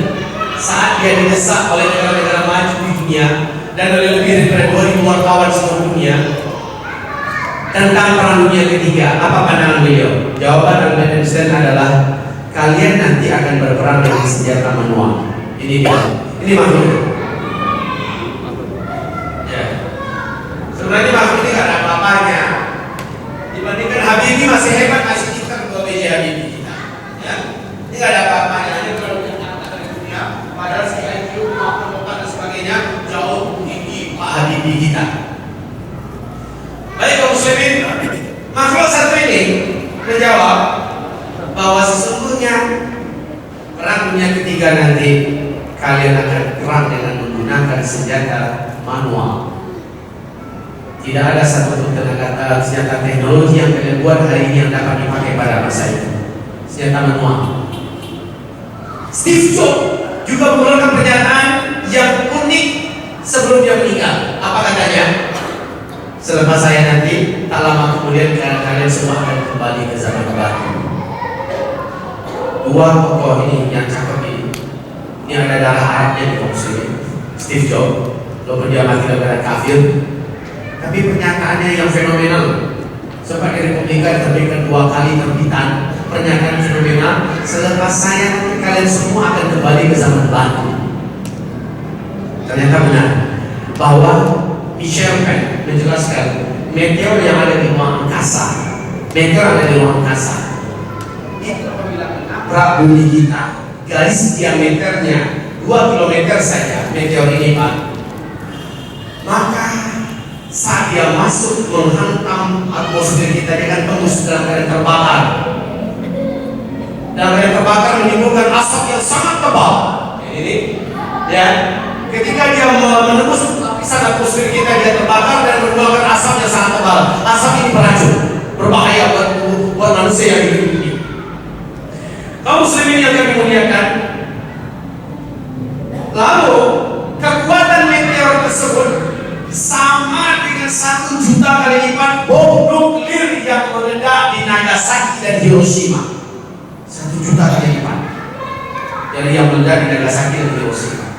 saat dia didesak oleh negara-negara maju di dunia dan oleh lebih dari 2.000 wartawan seluruh dunia tentang perang dunia ketiga? Apa pandangan beliau? Jawaban Albert Einstein adalah, kalian nanti akan berperang dengan senjata manual. Ini makhluk. Ya. Sebenarnya makhluk ini gak ada apa-apanya. Dibandingkan Habibie masih hebat, masih kita ketua BJ Habibie kita. Ya. Ini gak ada apa-apanya. Hanya kalau kita dari dunia, padahal si IQ, maupun dan sebagainya jauh tinggi Pak Habibie kita. Baik kaum muslimin, makhluk satu ini menjawab bahwa sesungguhnya perang dunia ketiga nanti kalian akan perang dengan menggunakan senjata manual. Tidak ada satu tenaga senjata teknologi yang kalian buat hari ini yang dapat dipakai pada masa itu. Senjata manual. Steve Jobs juga mengeluarkan pernyataan yang unik sebelum dia meninggal. Apa katanya? Selepas saya nanti, tak lama kemudian kalian semua akan kembali ke zaman batu. Dua tokoh ini yang cakep ini ada darah Arabnya di muslim. Steve Jobs, walaupun dia mati dalam kafir, tapi pernyataannya yang fenomenal. Sempat di Republika diterbitkan 2 kali terbitan, pernyataan fenomenal. Selepas saya nanti kalian semua akan kembali ke zaman batu. Ternyata benar bahwa Michel Penn menjelaskan meteor yang ada di ruang angkasa, itu apabila menabrak bumi kita, garis diameternya 2 km saja meteor ini Pak, maka saat dia masuk menghantam atmosfer kita, dia akan tembus dalam keadaan terbakar. Dalam keadaan terbakar menimbulkan asap yang sangat tebal. Ini ya, ketika dia menembus lapisan atmosfer kita, dia terbakar dan mengeluarkan asap yang sangat tebal. Asap ini beracun, berbahaya buat manusia yang hidup di dunia. Kaum muslimin yang kami muliakan, lalu kekuatan meteor tersebut sama dengan 1 juta kali lipat bom nuklir yang meledak di Nagasaki dan Hiroshima. 1 juta kali lipat dari yang meledak di Nagasaki dan Hiroshima.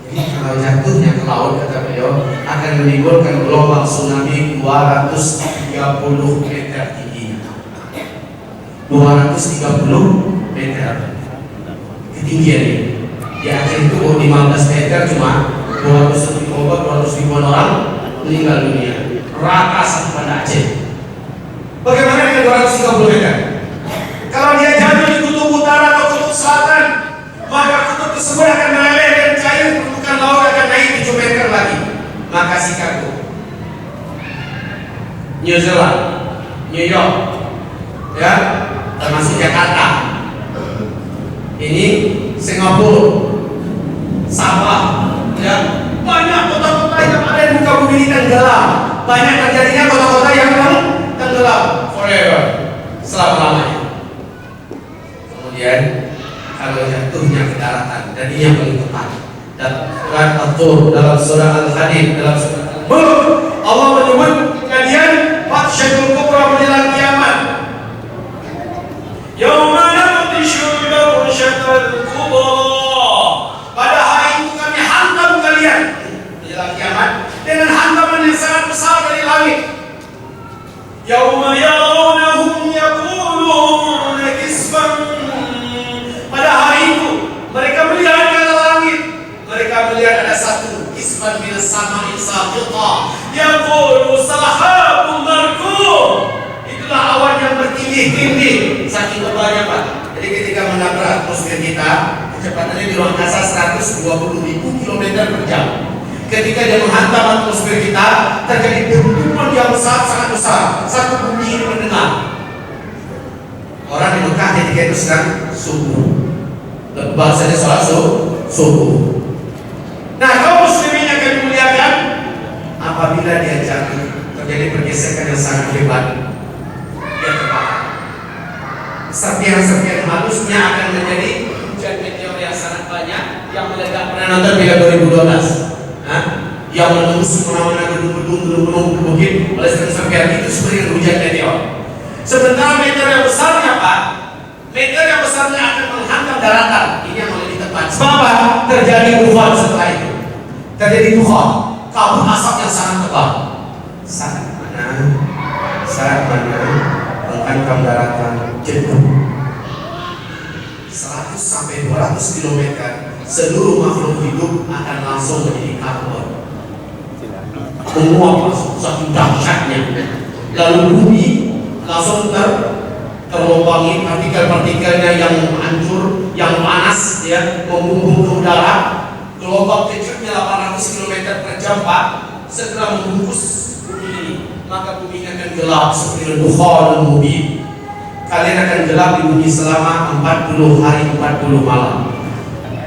Jadi kalau jatuhnya ke laut, kata beliau, akan menimbulkan gelombang tsunami 230 meter tingginya. 230 meter ketinggian ini. Di akhir itu 15 meter cuma 200 ribuan orang meninggal dunia. Rata satu pada Aceh. Bagaimana dengan 230 meter? Kalau dia jatuh di kutub utara atau kutub selatan, maka kutub tersebut akan meleleh dan cair, permukaan laut akan naik 7 meter lagi. Maka Chicago, New Zealand, New York, ya, termasuk Jakarta, ini Singapura, Sabah, ya, banyak kota-kota yang ada di muka bumi ini tenggelam. Banyak terjadinya kota-kota yang tenggelam forever, selama-lamanya. Kemudian kalau jatuhnya ke daratan, dan ini yang paling tepat, dan surat At-Tur, dalam surah Al-Hadid, dalam surah Al-Mulk, Allah menyebut kejadian Fatsyatul Kubra menjelang kiamat banyak Pak. Jadi ketika menabrak atmosfer kita, kecepatannya di ruang angkasa 120.000 km per jam. Ketika dia menghantam atmosfer kita, terjadi dentuman yang besar, sangat besar. Satu bumi ini mendengar. Orang di Mekah ketika itu sedang subuh. Bahasanya sholat subuh. Nah, kaum muslimin yang kami muliakan, apabila dia jatuh, terjadi pergesekan yang sangat hebat, dia terbakar. Serpihan-serpihan halusnya akan menjadi hujan meteor yang sangat banyak yang meledak. Pernah nonton film 2012? Yang menembus kemana-mana gedung-gedung bukit oleh serpihan itu seperti hujan meteor. Sementara meteor yang besarnya Pak, meteor yang besarnya akan menghantam daratan. Ini yang lebih tepat. Sebab apa? Terjadi dufan setelah itu. Terjadi dufan, kabut asap yang sangat tebal. Saat mana menghantam daratan jatuh 100 sampai 200 km, seluruh makhluk hidup akan langsung menjadi karbon. Menguap satu dahsyatnya. Lalu bumi langsung terlumpangi partikel-partikelnya yang hancur, yang panas, ya, membumbung ke udara. Gelombang kecilnya 800 km per jam Pak, segera membungkus bumi ini. Maka bumi akan gelap seperti dukhan mubin. Kalian akan gelap di bumi selama 40 hari 40 malam.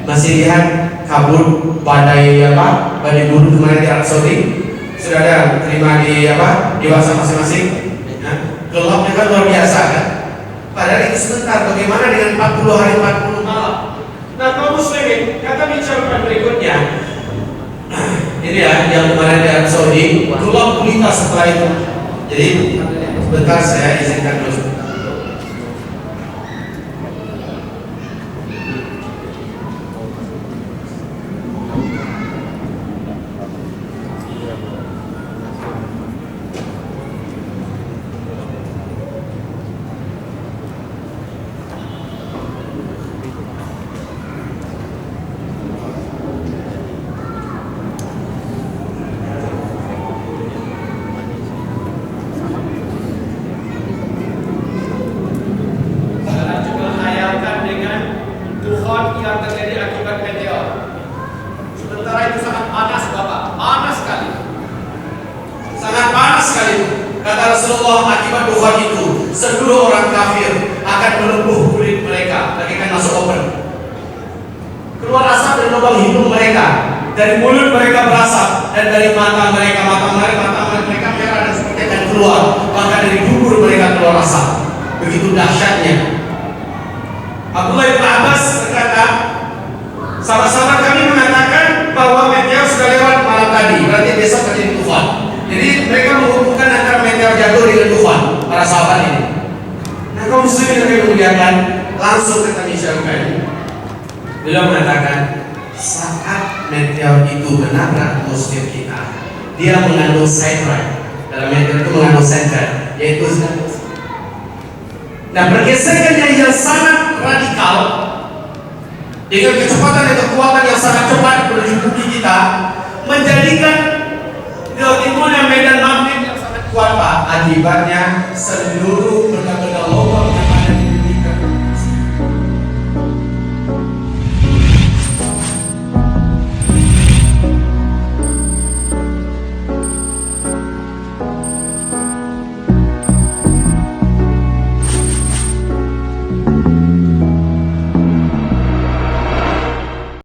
Masih lihat kabut badai burung kemarin di Arab Saudi? Sudah ada terima di WhatsApp masing-masing? Gelapnya kan luar biasa kan? Padahal itu sebentar. Bagaimana dengan 40 hari 40 malam? Nah, kaum muslimin, kata bicara berikutnya. Ini ya yang kemarin di Arab Saudi, gelap gulita setelah itu. Jadi sebentar saya izinkan dulu. Yang terjadi akibat meteor. Sementara itu sangat panas Bapak, panas sekali. Sangat panas sekali. Kata Rasulullah, akibat dufan itu seluruh orang kafir akan melumpuh kulit mereka, bagaikan masuk oven. Keluar asap dari lubang hidung mereka, dari mulut mereka berasap, dan dari mata mereka merah dan seperti akan keluar. Maka dari dubur mereka keluar asap. Begitu dahsyatnya. Abdullah bin Abbas berkata, sama-sama kami mengatakan bahwa meteor sudah lewat malam tadi, berarti besok terjadi tufan. Jadi mereka menghubungkan antara meteor jatuh dengan tufan, para sahabat ini. Nah, kaum muslimin yang dimuliakan, langsung kata Syarifan, beliau mengatakan, saat meteor itu menabrak atmosfer kita, dia mengandung cyanide. Dalam meteor itu mengandung cyanide, yaitu nah, pergesekannya yang sangat radikal dengan kecepatan dan kekuatan yang sangat cepat menuju bumi kita menjadikan timbulnya medan magnet yang sangat kuat Pak. Akibatnya seluruh benda-benda logam